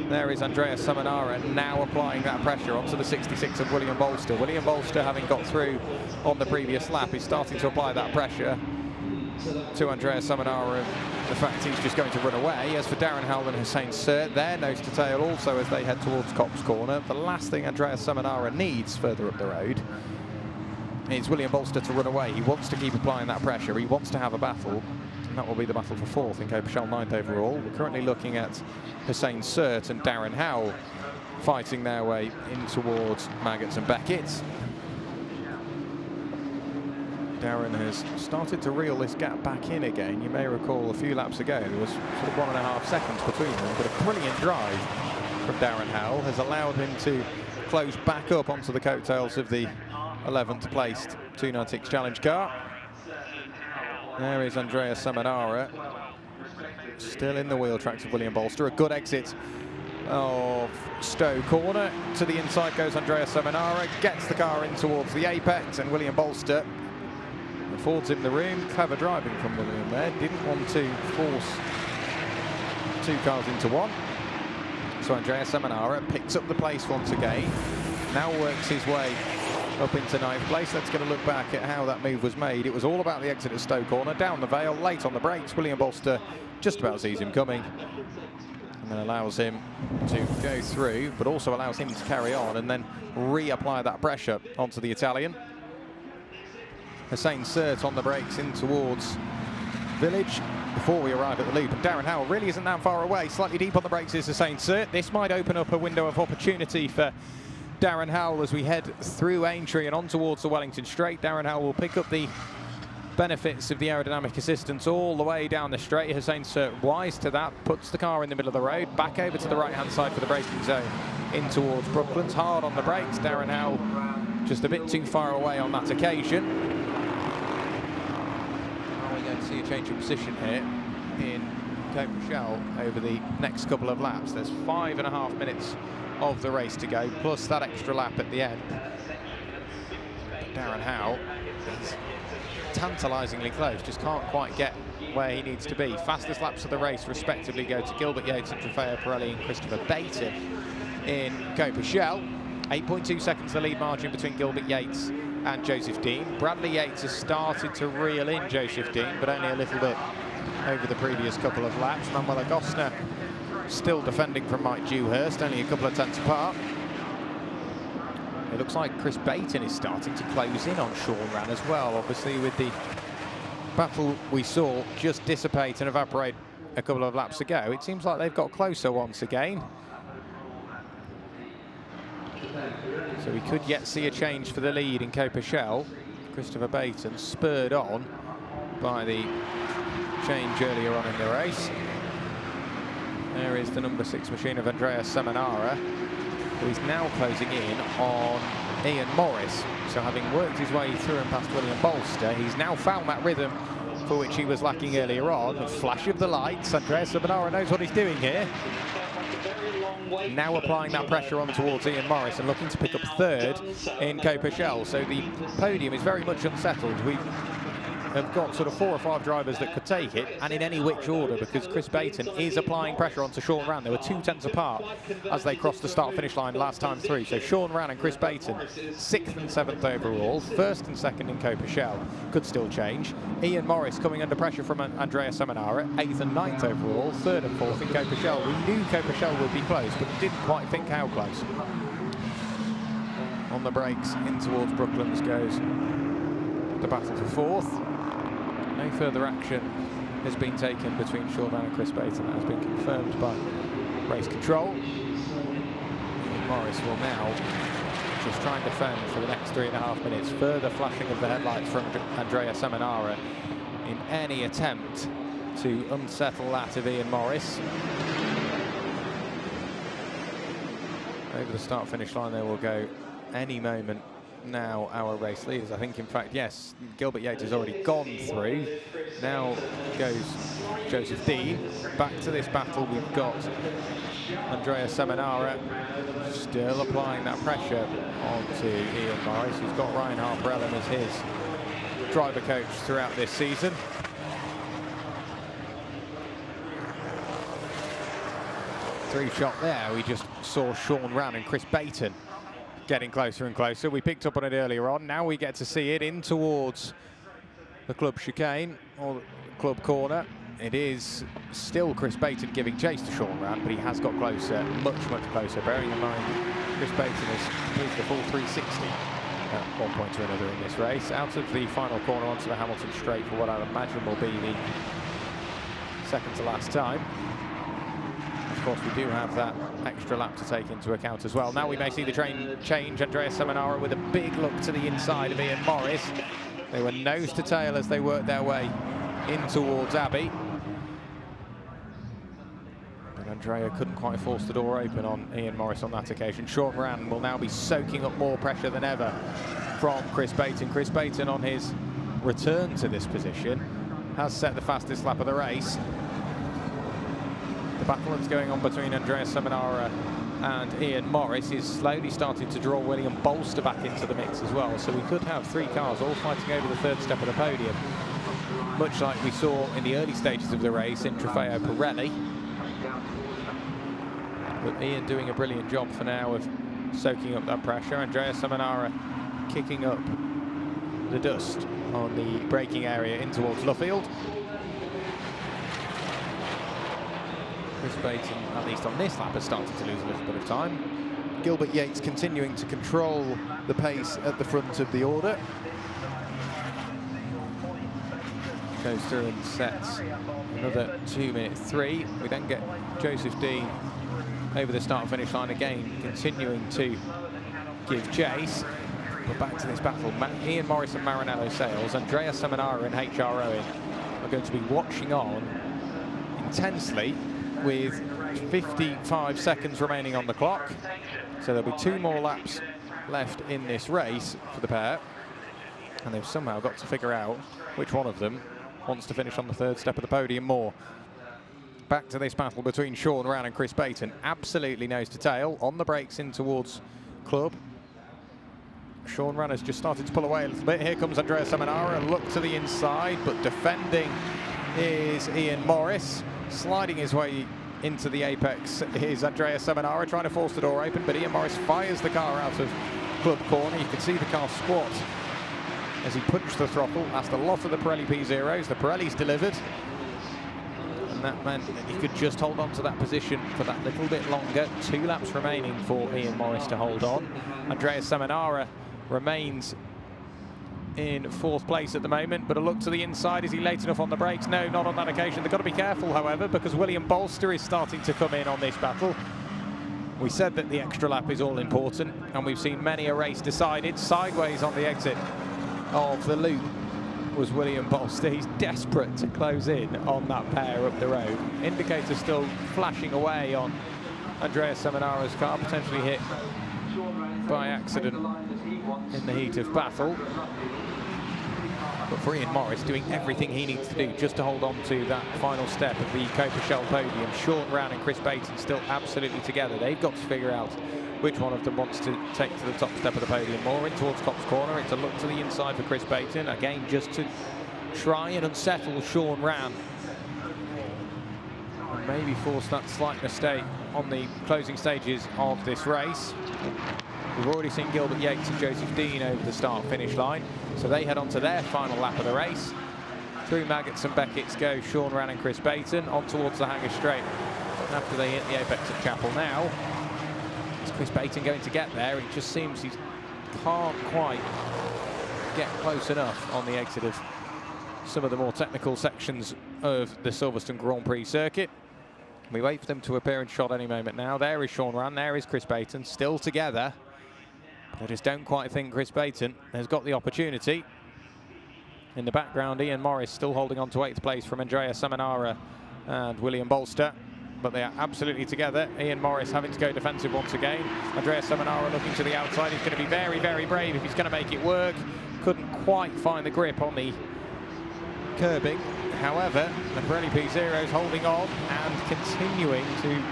there is Andrea Seminara now applying that pressure onto the 66 of William Bolster. William Bolster, having got through on the previous lap, is starting to apply that pressure to Andrea Seminara. The fact he's just going to run away. As for Darren Howell and Hussein Sert, they're nose to tail also as they head towards Cops Corner. The last thing Andrea Seminara needs further up the road is William Bolster to run away. He wants to keep applying that pressure. He wants to have a battle, and that will be the battle for 4th in Courpechelle, 9th overall. We're currently looking at Hussein Sert and Darren Howell fighting their way in towards Maggots and Beckett. Darren has started to reel this gap back in again. You may recall a few laps ago there was sort of 1.5 seconds between them, but a brilliant drive from Darren Howell has allowed him to close back up onto the coattails of the 11th placed 296 Challenge car. There is Andrea Seminara, still in the wheel tracks of William Bolster. A good exit of Stowe Corner. To the inside goes Andrea Seminara, gets the car in towards the apex, and William Bolster affords him the room. Clever driving from William there. Didn't want to force 2 cars into one. So Andrea Seminara picks up the place once again. Now works his way up into 9th place. Let's get a look back at how that move was made. It was all about the exit of Stowe Corner. Down the Vale, late on the brakes. William Bolster just about sees him coming, and then allows him to go through, but also allows him to carry on and then reapply that pressure onto the Italian. Hussein Sert on the brakes in towards Village before we arrive at the loop. And Darren Howell really isn't that far away. Slightly deep on the brakes is Hussein Sert. This might open up a window of opportunity for Darren Howell as we head through Aintree and on towards the Wellington Straight. Darren Howell will pick up the benefits of the aerodynamic assistance all the way down the straight. Hussein Sert wise to that, puts the car in the middle of the road, back over to the right-hand side for the braking zone in towards Brooklands. Hard on the brakes. Darren Howell just a bit too far away on that occasion. See a change of position here in Courpechelle over the next couple of laps. There's 5.5 minutes of the race to go, plus that extra lap at the end. But Darren Howell is tantalisingly close, just can't quite get where he needs to be. Fastest laps of the race respectively go to Gilbert Yates and Trofeo Pirelli and Christopher Baton in Courpechelle. 8.2 seconds the lead margin between Gilbert Yates and Joseph Dean. Bradley Yates has started to reel in Joseph Dean, but only a little bit over the previous couple of laps. Manuel Agostino still defending from Mike Dewhurst, only a couple of tenths apart. It looks like Chris Baton is starting to close in on Sean Rann as well. Obviously, with the battle we saw just dissipate and evaporate a couple of laps ago, it seems like they've got closer once again. So we could yet see a change for the lead in Courpechelle. Christopher Baton spurred on by the change earlier on in the race. There is the number 6 machine of Andrea Seminara, who is now closing in on Ian Morris. So having worked his way through and past William Bolster, he's now found that rhythm for which he was lacking earlier on. A flash of the lights. Andrea Seminara knows what he's doing here. Now applying that pressure on towards Ian Morris and looking to pick up 3rd in Courpechelle. So the podium is very much unsettled. We have got sort of 4 or 5 drivers that could take it, and in any which order, because Chris Baton is applying pressure onto Sean Rann. They were 2 tenths apart as they crossed the start-finish line last time through. So Sean Rann and Chris Baton, 6th and 7th overall, 1st and 2nd in Courpechelle, could still change. Ian Morris coming under pressure from Andrea Seminara, 8th and 9th overall, 3rd and 4th in Courpechelle. We knew Courpechelle would be close, but didn't quite think how close. On the brakes, in towards Brooklands goes the battle for 4th. No further action has been taken between Sean Rann and Chris Baton. That has been confirmed by race control. Morris will now just try and defend for the next 3.5 minutes. Further flashing of the headlights from Andrea Seminara in any attempt to unsettle that of Ian Morris. Over the start-finish line they will go any moment now, our race leaders. I think, in fact, yes, Gilbert Yates has already gone through. Now goes Joseph Dean. Back to this battle, we've got Andrea Seminara still applying that pressure onto Ian Morris, who's got Ryan Harper-Ellen as his driver coach throughout this season. Three shot there, we just saw Sean Rann and Chris Baton getting closer and closer. We picked up on it earlier on. Now we get to see it in towards the club chicane, or the club corner. It is still Chris Baton giving chase to Sean Rann, but he has got closer, much closer, bearing in mind Chris Baton has moved the full 360 at one point or another in this race. Out of the final corner onto the Hamilton straight for what I imagine will be the second to last time. Of course, we do have that extra lap to take into account as well. Now we may see the train change. Andrea Seminara with a big look to the inside of Ian Morris. They were nose to tail as they worked their way in towards Abbey. But Andrea couldn't quite force the door open on Ian Morris on that occasion. Sean Rann will now be soaking up more pressure than ever from Chris Baton. Chris Baton, on his return to this position, has set the fastest lap of the race. The battle that's going on between Andrea Seminara and Ian Morris is slowly starting to draw William Bolster back into the mix as well. So we could have three cars all fighting over the third step of the podium, much like we saw in the early stages of the race in Trofeo Pirelli. But Ian doing a brilliant job for now of soaking up that pressure. Andrea Seminara kicking up the dust on the braking area in towards Luffield. Chris Baton, at least on this lap, has started to lose a little bit of time. Gilbert Yates continuing to control the pace at the front of the order. Goes through and sets another 2:03. We then get Joseph Dean over the start-finish line again, continuing to give chase. But back to this battle. Ian Morris and Maranello Sales, Andrea Seminara and HR Owen are going to be watching on intensely with 55 seconds remaining on the clock. So there'll be 2 more laps left in this race for the pair. And they've somehow got to figure out which one of them wants to finish on the third step of the podium more. Back to this battle between Sean Rann and Chris Baton. Absolutely nose to tail on the brakes in towards club. Sean Rann has just started to pull away a little bit. Here comes Andrea Seminara, a look to the inside, but defending is Ian Morris. Sliding his way into the apex is Andrea Seminara, trying to force the door open, but Ian Morris fires the car out of club corner. You can see the car squat as he punched the throttle. Asked a lot of the Pirelli P0s. The Pirellis delivered, and that meant that he could just hold on to that position for that little bit longer. 2 laps remaining for Ian Morris to hold on. Andrea Seminara remains in 4th place at the moment, but a look to the inside. Is he late enough on the brakes? No, not on that occasion. They've got to be careful, however, because William Bolster is starting to come in on this battle. We said that the extra lap is all important, and we've seen many a race decided sideways on the exit of the loop was William Bolster. He's desperate to close in on that pair up the road. Indicator still flashing away on Andrea Seminara's car, potentially hit by accident in the heat of battle. But for Ian Morris, doing everything he needs to do just to hold on to that final step of the Copa Shell podium. Sean Rann and Chris Baton still absolutely together. They've got to figure out which one of them wants to take to the top step of the podium more. In towards Cops Corner, it's a look to the inside for Chris Baton. Again, just to try and unsettle Sean Rann. And maybe force that slight mistake on the closing stages of this race. We've already seen Gilbert Yates and Joseph Dean over the start-finish line, so they head on to their final lap of the race. Through Maggots and Beckett's go Sean Rann and Chris Baton, on towards the Hanger Straight after they hit the apex at Chapel now. Is Chris Baton going to get there? It just seems he can't quite get close enough on the exit of some of the more technical sections of the Silverstone Grand Prix circuit. We wait for them to appear in shot any moment now. There is Sean Rann, there is Chris Baton, still together. But I just don't quite think Chris Baton has got the opportunity. In the background, Ian Morris still holding on to 8th place from Andrea Seminara and William Bolster. But they are absolutely together. Ian Morris having to go defensive once again. Andrea Seminara looking to the outside. He's going to be very, very brave if he's going to make it work. Couldn't quite find the grip on the curbing. However, the Pirelli P0 is holding on and continuing to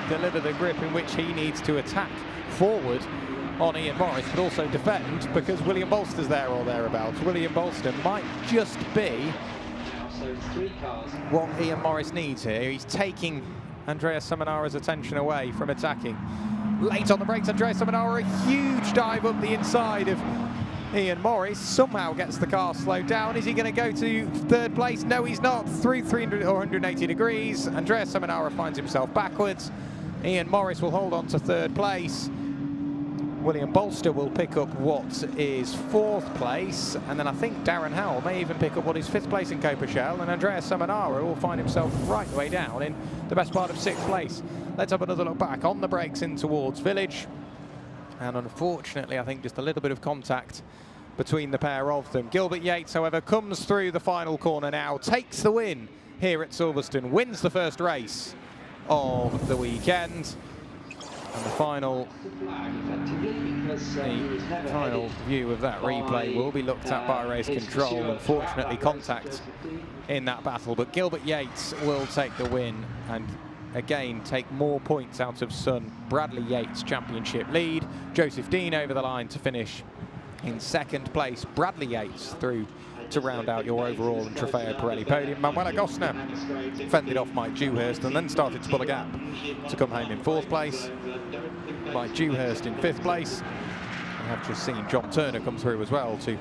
deliver the grip in which he needs to attack forward on Ian Morris, but also defend, because William Bolster's there or thereabouts. William Bolster might just be what Ian Morris needs here. He's taking Andrea Seminara's attention away from attacking. Late on the brakes, Andrea Seminara, a huge dive up the inside of Ian Morris, somehow gets the car slowed down. Is he going to go to 3rd place? No, he's not. Through 300 or 180 degrees. Andrea Seminara finds himself backwards. Ian Morris will hold on to 3rd place. William Bolster will pick up what is 4th place, and then I think Darren Howell may even pick up what is 5th place in Coperchel, and Andrea Seminara will find himself right the way down in the best part of 6th place. Let's have another look back on the brakes in towards Village, and unfortunately I think just a little bit of contact between the pair of them. Gilbert Yates, however, comes through the final corner now, takes the win here at Silverstone, wins the first race of the weekend. And the final view of that replay will be looked at by race control. Unfortunately, contact in that battle, but Gilbert Yates will take the win and again take more points out of son Bradley Yates' championship lead. Joseph Dean over the line to finish in 2nd place. Bradley Yates through to round out your overall and Trofeo Pirelli podium. Manuela Gosner fended off Mike Dewhurst and then started to pull a gap to come home in 4th place. Mike Dewhurst in 5th place. We have just seen John Turner come through as well to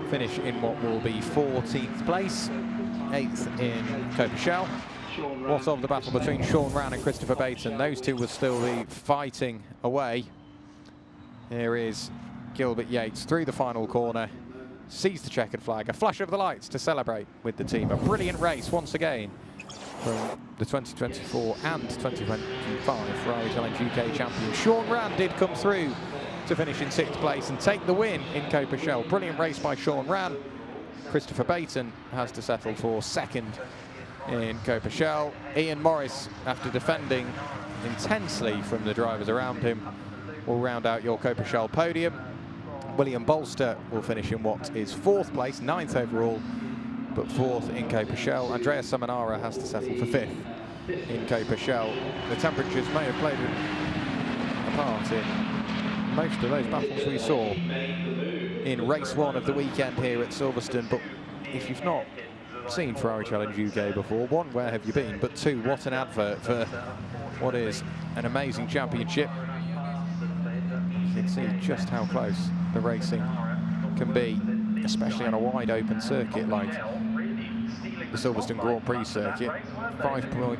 finish in what will be 14th place, 8th in Coperchel. What of the battle between Sean Rann and Christopher Baton? Those two will still be fighting away. Here is Gilbert Yates through the final corner, sees the checkered flag, a flash of the lights to celebrate with the team. A brilliant race once again from the 2024 and 2025 Ferrari Challenge UK champion. Sean Rann did come through to finish in 6th place and take the win in Coperchel. Brilliant race by Sean Rann. Christopher Baton has to settle for 2nd in Coperchel. Ian Morris, after defending intensely from the drivers around him, will round out your Coperchel podium. William Bolster will finish in what is 4th place, 9th overall, but 4th in Coperchel. Andrea Seminara has to settle for 5th in Coperchel. The temperatures may have played a part in most of those battles we saw in race 1 of the weekend here at Silverstone. But if you've not seen Ferrari Challenge UK before, 1, where have you been? But 2, what an advert for what is an amazing championship. You can see just how close the racing can be, especially on a wide open circuit like the Silverstone Grand Prix circuit.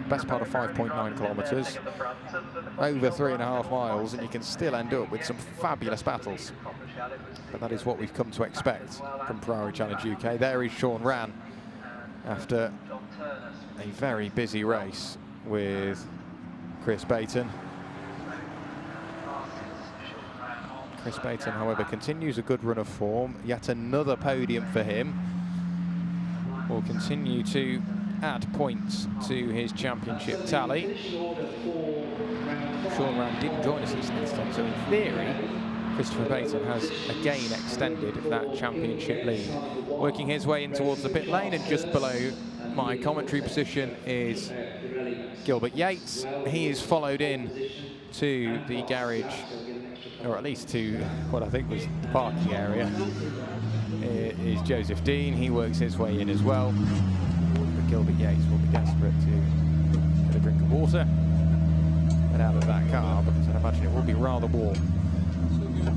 Best part of 5.9 kilometres, over 3.5 miles, and you can still end up with some fabulous battles. But that is what we've come to expect from Ferrari Challenge UK. There is Sean Rann after a very busy race with Chris Baton. Chris Baton, however, continues a good run of form. Yet another podium for him. Will continue to add points to his championship tally. Sean Rann didn't join us this instant, so in theory, Christopher Baton has again extended that championship lead. Working his way in towards the pit lane, and just below my commentary position is Gilbert Yates. He is followed in to the garage, or at least to what I think was the parking area. It is Joseph Dean. He works his way in as well. But Gilbert Yates will be desperate to get a drink of water and out of that car, because I'd imagine it will be rather warm.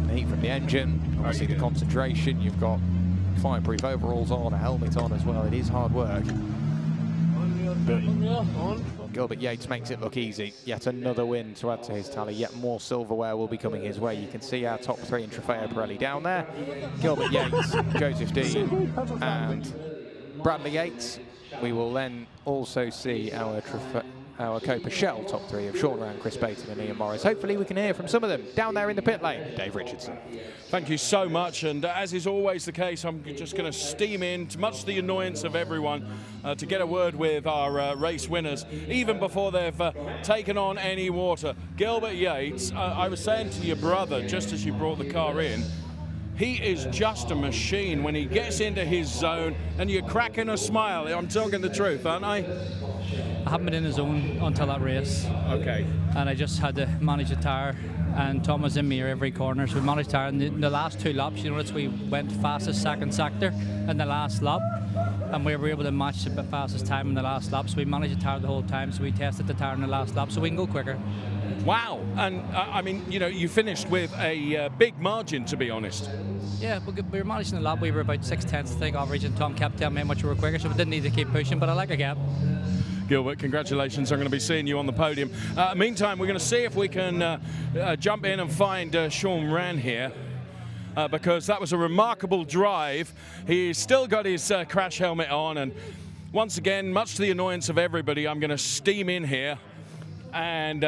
The heat from the engine, obviously the concentration. You've got fireproof overalls on, a helmet on as well. It is hard work. But Gilbert Yates makes it look easy. Yet another win to add to his tally. Yet more silverware will be coming his way. You can see our top 3 in Trofeo Pirelli down there. Gilbert Yates, Joseph Dean and Bradley Yates. we will then also see our Copa Shell top three of Sean Ran, Chris Baton and Ian Morris. Hopefully we can hear from some of them down there in the pit lane. Dave Richardson. Thank you so much, and as is always the case, I'm just going to steam in, much to the annoyance of everyone, to get a word with our race winners, even before they've taken on any water. Gilbert Yates, I was saying to your brother, just as you brought the car in, he is just a machine when he gets into his zone, and you're cracking a smile. I'm talking the truth, aren't I? I haven't been in the zone until that race. Okay. And I just had to manage the tyre, and Tom was in me every corner, so we managed the tyre. In the last 2 laps, you notice we went fastest second sector in the last lap, and we were able to match the fastest time in the last lap, so we managed the tyre the whole time, so we tested the tyre in the last lap, so we can go quicker. Wow, and I mean, you know, you finished with a big margin, to be honest. Yeah, we were managing the lap, we were about 6/10, I think, average, and Tom kept telling me how much we were quicker, so we didn't need to keep pushing, but I like a gap. Gilbert, congratulations. I'm going to be seeing you on the podium. Meantime, we're going to see if we can jump in and find Sean Ran here, because that was a remarkable drive. He's still got his crash helmet on, and once again, much to the annoyance of everybody, I'm going to steam in here. And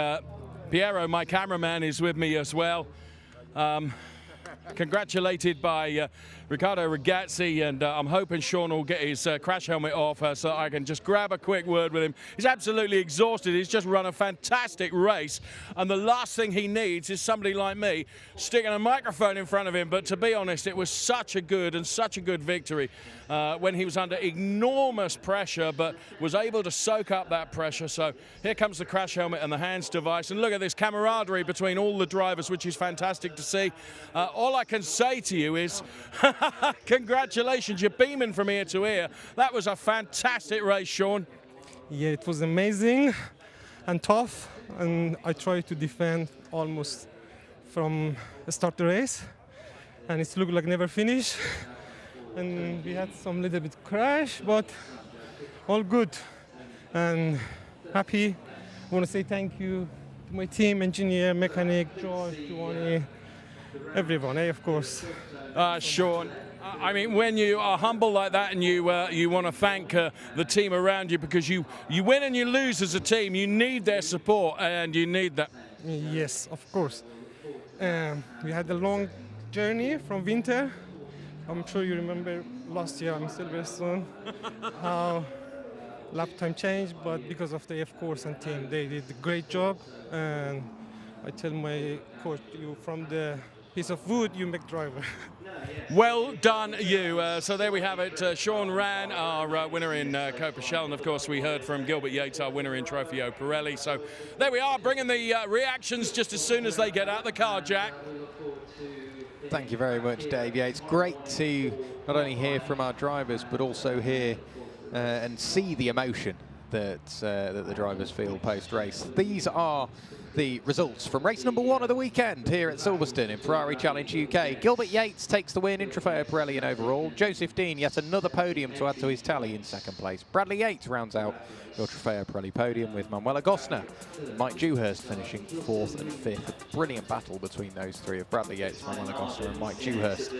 Piero, my cameraman, is with me as well. Congratulated by Riccardo Ragazzi, and I'm hoping Sean will get his crash helmet off so I can just grab a quick word with him. He's absolutely exhausted. He's just run a fantastic race, and the last thing he needs is somebody like me sticking a microphone in front of him. But to be honest, it was such a good victory when he was under enormous pressure, but was able to soak up that pressure. So here comes the crash helmet and the hands device, and look at this camaraderie between all the drivers, which is fantastic to see. All I can say to you is congratulations, you're beaming from ear to ear. That was a fantastic race, Sean. Yeah, it was amazing and tough, and I tried to defend almost from the start of the race, and it looked like never finish. And we had some little bit crash, but all good and happy. I want to say thank you to my team, engineer, mechanic, George, Giovanni, everyone, of course. Sean, I mean, when you are humble like that and you want to thank the team around you, because you win and you lose as a team, you need their support, and you need that. Yes, of course. We had a long journey from winter. I'm sure you remember last year in Silverstone how lap time changed, but because of the of course and team, they did a great job. And I tell my coach, you from the piece of wood, you make driver. Well done, you. So there we have it. Sean Ran, our winner in Copa Shell, and of course we heard from Gilbert Yates, our winner in Trofeo Pirelli. So there we are, bringing the reactions just as soon as they get out of the car, Jack. Thank you very much, Dave. Yeah, it's great to not only hear from our drivers, but also hear and see the emotion that the drivers feel post-race. These are the results from race number 1 of the weekend here at Silverstone in Ferrari Challenge UK. Gilbert Yates takes the win in Trofeo Pirelli in overall. Joseph Dean, yet another podium to add to his tally, in 2nd place. Bradley Yates rounds out your Trofeo Pirelli podium, with Manuela Gosner and Mike Dewhurst finishing 4th and 5th. A brilliant battle between those three of Bradley Yates, Manuela Gosner and Mike Dewhurst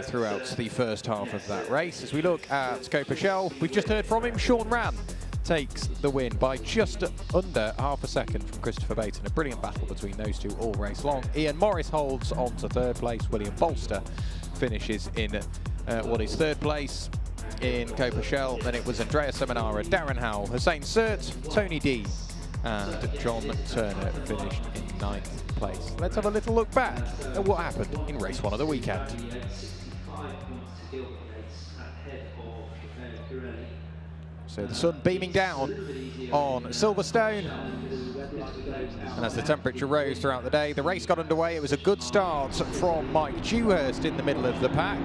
throughout the first half of that race. As we look at Copa Shell, we've just heard from him. Sean Ran takes the win by just under half a second from Christopher Baton. A brilliant battle between those two all race long. Ian Morris holds on to 3rd place. William Bolster finishes in what is 3rd place in Copa Shell. Then it was Andrea Seminara, Darren Howell, Hussein Sert, Tony D and John Turner finished in 9th place. Let's have a little look back at what happened in race 1 of the weekend. So the sun beaming down on Silverstone, and as the temperature rose throughout the day, the race got underway. It was a good start from Mike Dewhurst in the middle of the pack,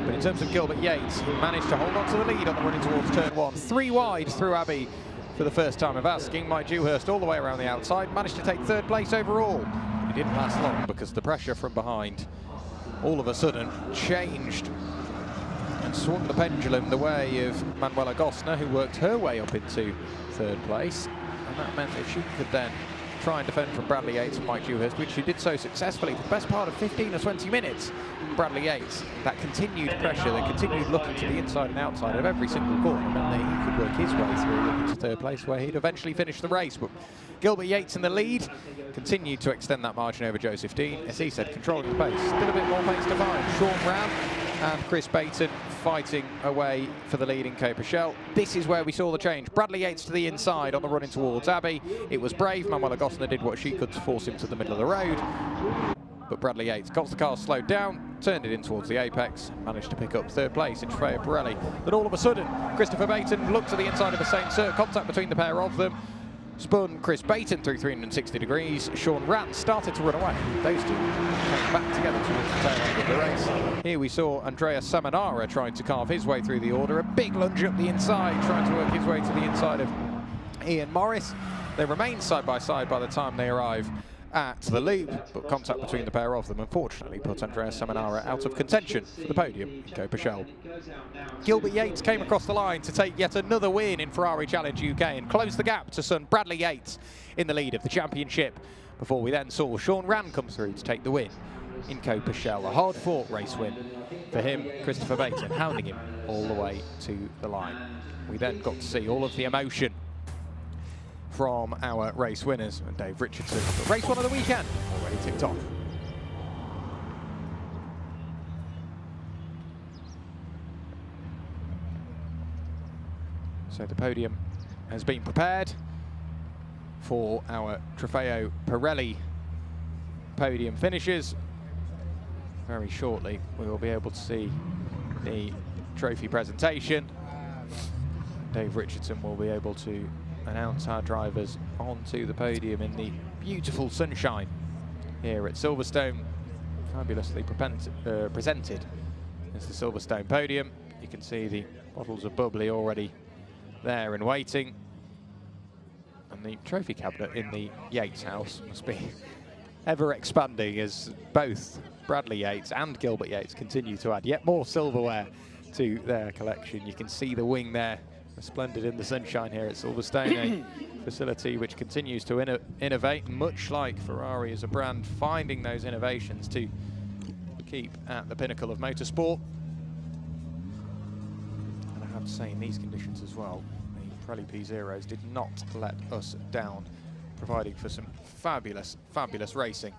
but in terms of Gilbert Yates, he managed to hold on to the lead on the run in towards turn 1. 3 wide through Abbey for the first time of asking. Mike Dewhurst all the way around the outside, managed to take 3rd place overall. It didn't last long because the pressure from behind all of a sudden changed and swung the pendulum the way of Manuela Gosner, who worked her way up into 3rd place, and that meant that she could then try and defend from Bradley Yates and Mike Dewhurst, which she did so successfully for the best part of 15 or 20 minutes. Bradley Yates, that continued pressure, the continued looking to the inside and outside of every single corner, meant that he could work his way through into third place, where he'd eventually finish the race. But Gilbert Yates in the lead continued to extend that margin over Joseph Dean, as he said, controlling the pace. Still a bit more pace to find. Sean Ram and Chris Baton fighting away for the lead in Coperchel. This is where we saw the change. Bradley Yates to the inside on the run in towards Abbey. It was brave. Manuela Gosner did what she could to force him to the middle of the road. But Bradley Yates got the car slowed down, turned it in towards the apex, managed to pick up third place in Trofeo Pirelli. But all of a sudden, Christopher Baton looked to the inside of the same circuit, contact between the pair of them, spun Chris Baton through 360 degrees. Sean Rand started to run away. Those two came back together towards the tail end of the race. Here we saw Andrea Samanara trying to carve his way through the order. A big lunge up the inside, trying to work his way to the inside of Ian Morris. They remain side by side by the time they arrive at the loop, but contact between the pair of them unfortunately put Andrea Samanara out of contention for the podium in Coperchel. Gilbert Yates came across the line to take yet another win in Ferrari Challenge UK and close the gap to son Bradley Yates in the lead of the championship, before we then saw Sean Rand come through to take the win in Coperchel. A hard-fought race win for him, Christopher Baton, hounding him all the way to the line. We then got to see all of the emotion from our race winners and Dave Richardson. But race one of the weekend already ticked off. So the podium has been prepared for our Trofeo Pirelli podium finishes. Very shortly we will be able to see the trophy presentation. Dave Richardson will be able to announce our drivers onto the podium in the beautiful sunshine here at Silverstone. Fabulously presented as the Silverstone podium. You can see the bottles of bubbly already there and waiting. And the trophy cabinet in the Yates house must be ever expanding as both Bradley Yates and Gilbert Yates continue to add yet more silverware to their collection. You can see the wing there, splendid in the sunshine here at Silverstone, a facility which continues to innovate, much like Ferrari as a brand, finding those innovations to keep at the pinnacle of motorsport. And I have to say, in these conditions as well, the Pirelli P0s did not let us down, providing for some fabulous, fabulous racing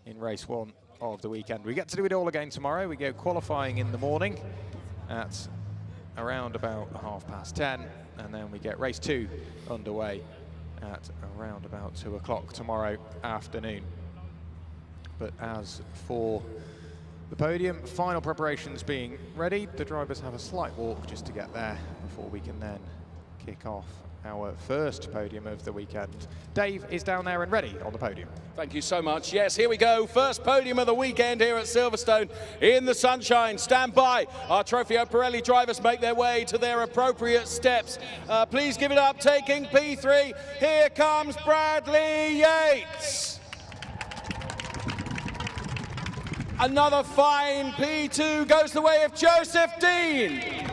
in race one of the weekend. We get to do it all again tomorrow. We go qualifying in the morning at around about 10:30, and then we get race 2 underway at around about 2 o'clock tomorrow afternoon. But as for the podium, final preparations being ready. The drivers have a slight walk just to get there before we can then kick off our first podium of the weekend. Dave is down there and ready on the podium. Thank you so much. Yes, here we go. First podium of the weekend here at Silverstone in the sunshine. Stand by. Our Trofeo Pirelli drivers make their way to their appropriate steps. Please give it up. Taking P3. Here comes Bradley Yates. Another fine P2 goes the way of Joseph Dean.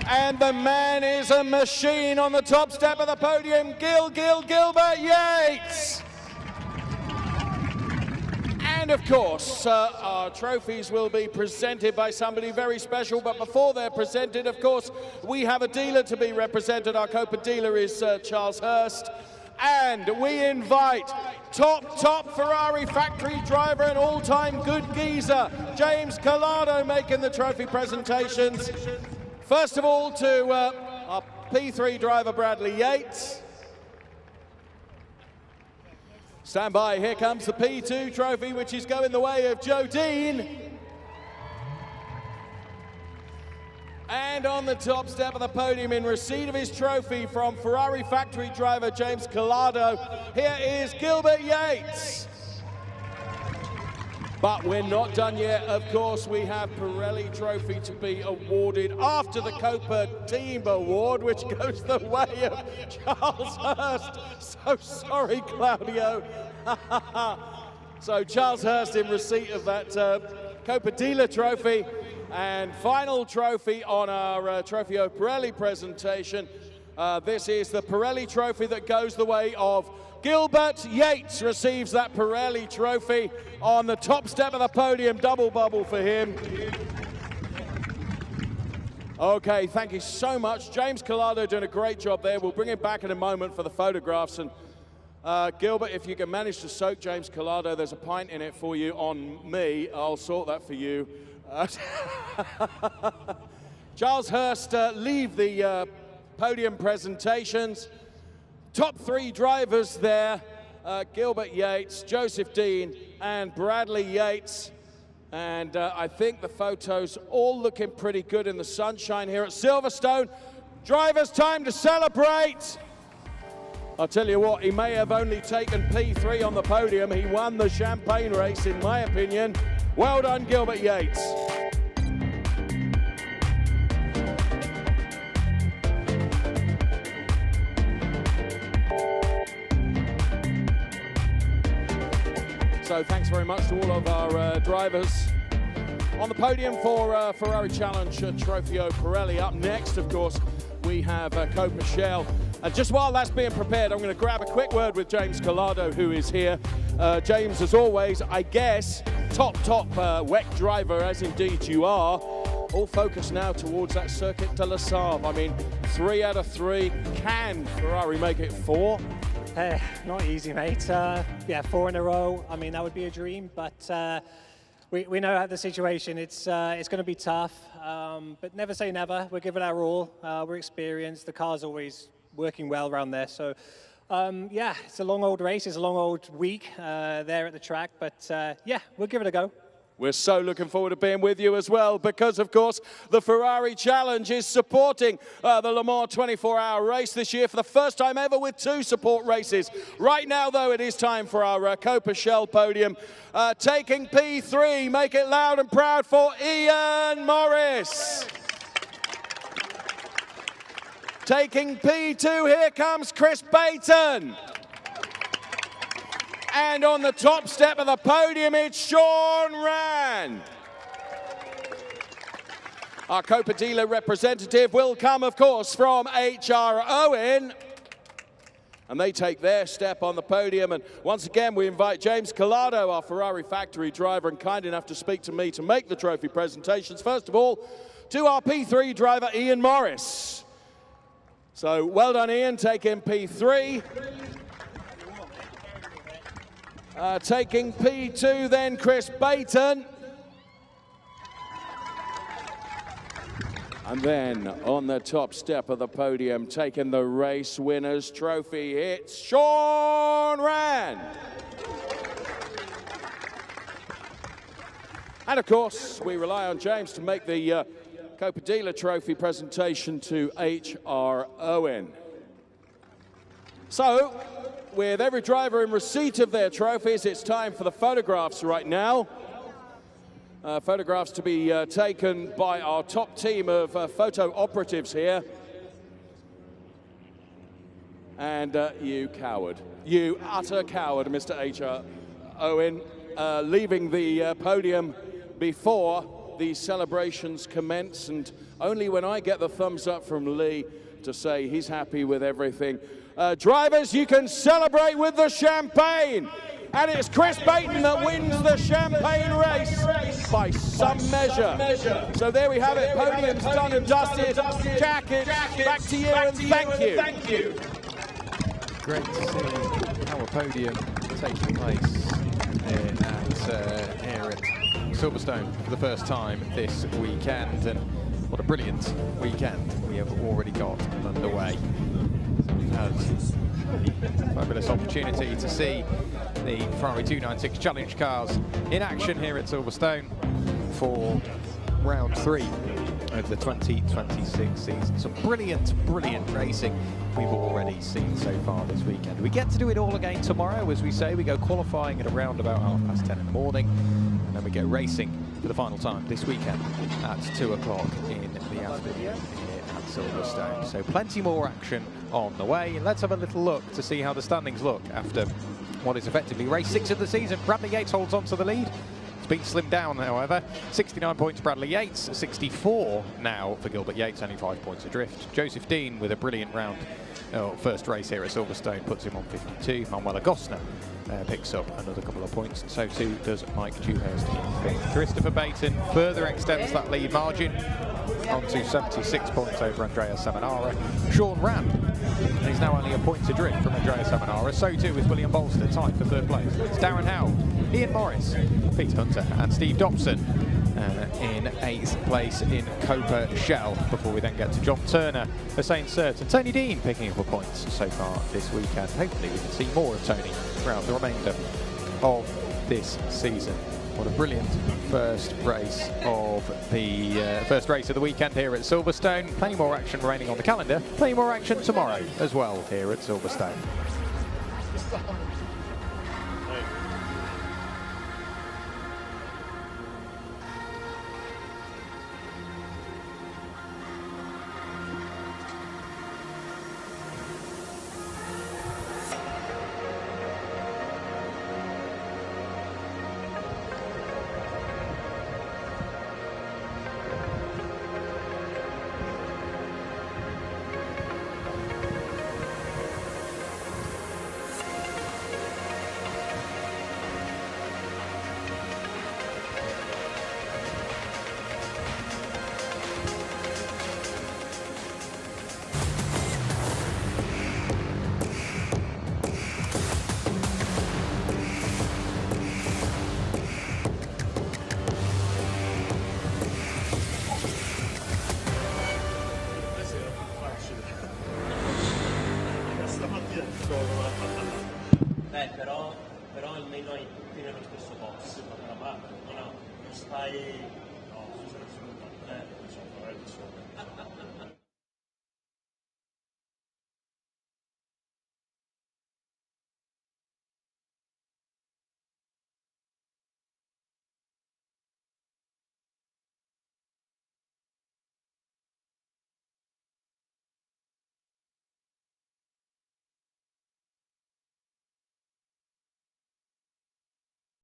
And the man is a machine on the top step of the podium, Gilbert Yates. And of course, our trophies will be presented by somebody very special, but before they're presented, of course, we have a dealer to be represented. Our Copa dealer is Charles Hurst. And we invite top Ferrari factory driver and all-time good geezer, James Collado, making the trophy presentations. First of all, to our P3 driver, Bradley Yates. Stand by, here comes the P2 trophy, which is going the way of Joe Dean. And on the top step of the podium, in receipt of his trophy from Ferrari factory driver James Collado, here is Gilbert Yates. But we're not done yet. Of course, we have Pirelli Trophy to be awarded after the Copa Team Award, which goes the way of Charles Hurst. So sorry, Claudio. So Charles Hurst in receipt of that Copa Dealer Trophy. And final trophy on our Trofeo Pirelli presentation. This is the Pirelli Trophy that goes the way of Gilbert Yates. Receives that Pirelli Trophy on the top step of the podium. Double bubble for him. Okay, thank you so much. James Collado doing a great job there. We'll bring him back in a moment for the photographs. And Gilbert, if you can manage to soak James Collado, there's a pint in it for you on me. I'll sort that for you. Charles Hurst leave the podium presentations. Top 3 drivers there, Gilbert Yates, Joseph Dean, and Bradley Yates. And I think the photos all looking pretty good in the sunshine here at Silverstone. Drivers, time to celebrate. I'll tell you what, he may have only taken P3 on the podium. He won the champagne race, in my opinion. Well done, Gilbert Yates. So thanks very much to all of our drivers. On the podium for Ferrari Challenge Trofeo Pirelli. Up next, of course, we have Cope Michel. And just while that's being prepared, I'm going to grab a quick word with James Collado, who is here. James, as always, I guess, top WEC driver, as indeed you are. All focused now towards that Circuit de la Sarthe. I mean, 3 out of 3. Can Ferrari make it 4? Not easy, mate. Yeah, 4 in a row. I mean, that would be a dream, but we know how the situation. It's going to be tough, but never say never. We're giving our all. We're experienced. The car's always working well around there. So, yeah, it's a long old race. It's a long old week there at the track, but yeah, we'll give it a go. We're so looking forward to being with you as well because, of course, the Ferrari Challenge is supporting the Le Mans 24-hour race this year for the first time ever with 2 support races. Right now, though, it is time for our Copa Shell podium. Taking P3, make it loud and proud for Ian Morris. Taking P2, here comes Chris Bayton. And on the top step of the podium, it's Sean Rand. Our Copa dealer representative will come, of course, from HR Owen. And they take their step on the podium. And once again, we invite James Collado, our Ferrari factory driver, and kind enough to speak to me to make the trophy presentations. First of all, to our P3 driver, Ian Morris. So well done, Ian, taking P3. Taking P2 then, Chris Bayton. And then on the top step of the podium, taking the race winner's trophy, it's Sean Rand. And of course, we rely on James to make the Copa Dealer Trophy presentation to HR Owen. So, with every driver in receipt of their trophies, it's time for the photographs right now. Photographs to be taken by our top team of photo operatives here. And you coward, you utter coward, Mr. H.R. Owen, leaving the podium before the celebrations commence, and only when I get the thumbs up from Lee to say he's happy with everything. Drivers, you can celebrate with the champagne. And it's Chris Bayton that wins the champagne race by some measure. So there we have it, podium's done and dusted. Jackets, back to you and thank you. Great to see our podium taking place here at Silverstone for the first time this weekend. And what a brilliant weekend we have already got underway. We've had a fabulous opportunity to see the Ferrari 296 Challenge cars in action here at Silverstone for round 3 of the 2026 season. Some brilliant racing we've already seen so far this weekend. We get to do it all again tomorrow, as we say. We go qualifying at around about 10:30 in the morning, and then we go racing for the final time this weekend at 2 o'clock in the afternoon here at Silverstone. So plenty more action on the way. And let's have a little look to see how the standings look after what is effectively race 6 of the season. Bradley Yates holds on to the lead. It's been slimmed down, however. 69 points, Bradley Yates. 64 now for Gilbert Yates, only 5 points adrift. Joseph Dean with a brilliant round. First race here at Silverstone puts him on 52. Manuela Gosner picks up another couple of points, and so too does Mike Dewhurst in fifth. Christopher Baton further extends that lead margin onto 76 points over Andrea Seminara. Sean Ram is now only a point adrift from Andrea Seminara. So too is William Bolster, tied for third place. It's Darren Howell, Ian Morris, Peter Hunter and Steve Dobson in 8th place in Copa Shell, before we then get to John Turner, Hussein Sert and Tony Dean picking up the points so far this weekend. Hopefully we can see more of Tony throughout the remainder of this season. What a brilliant first race of the weekend here at Silverstone. Plenty more action remaining on the calendar. Plenty more action tomorrow as well here at Silverstone. Però almeno hai tutti nello stesso box, no, stai... No,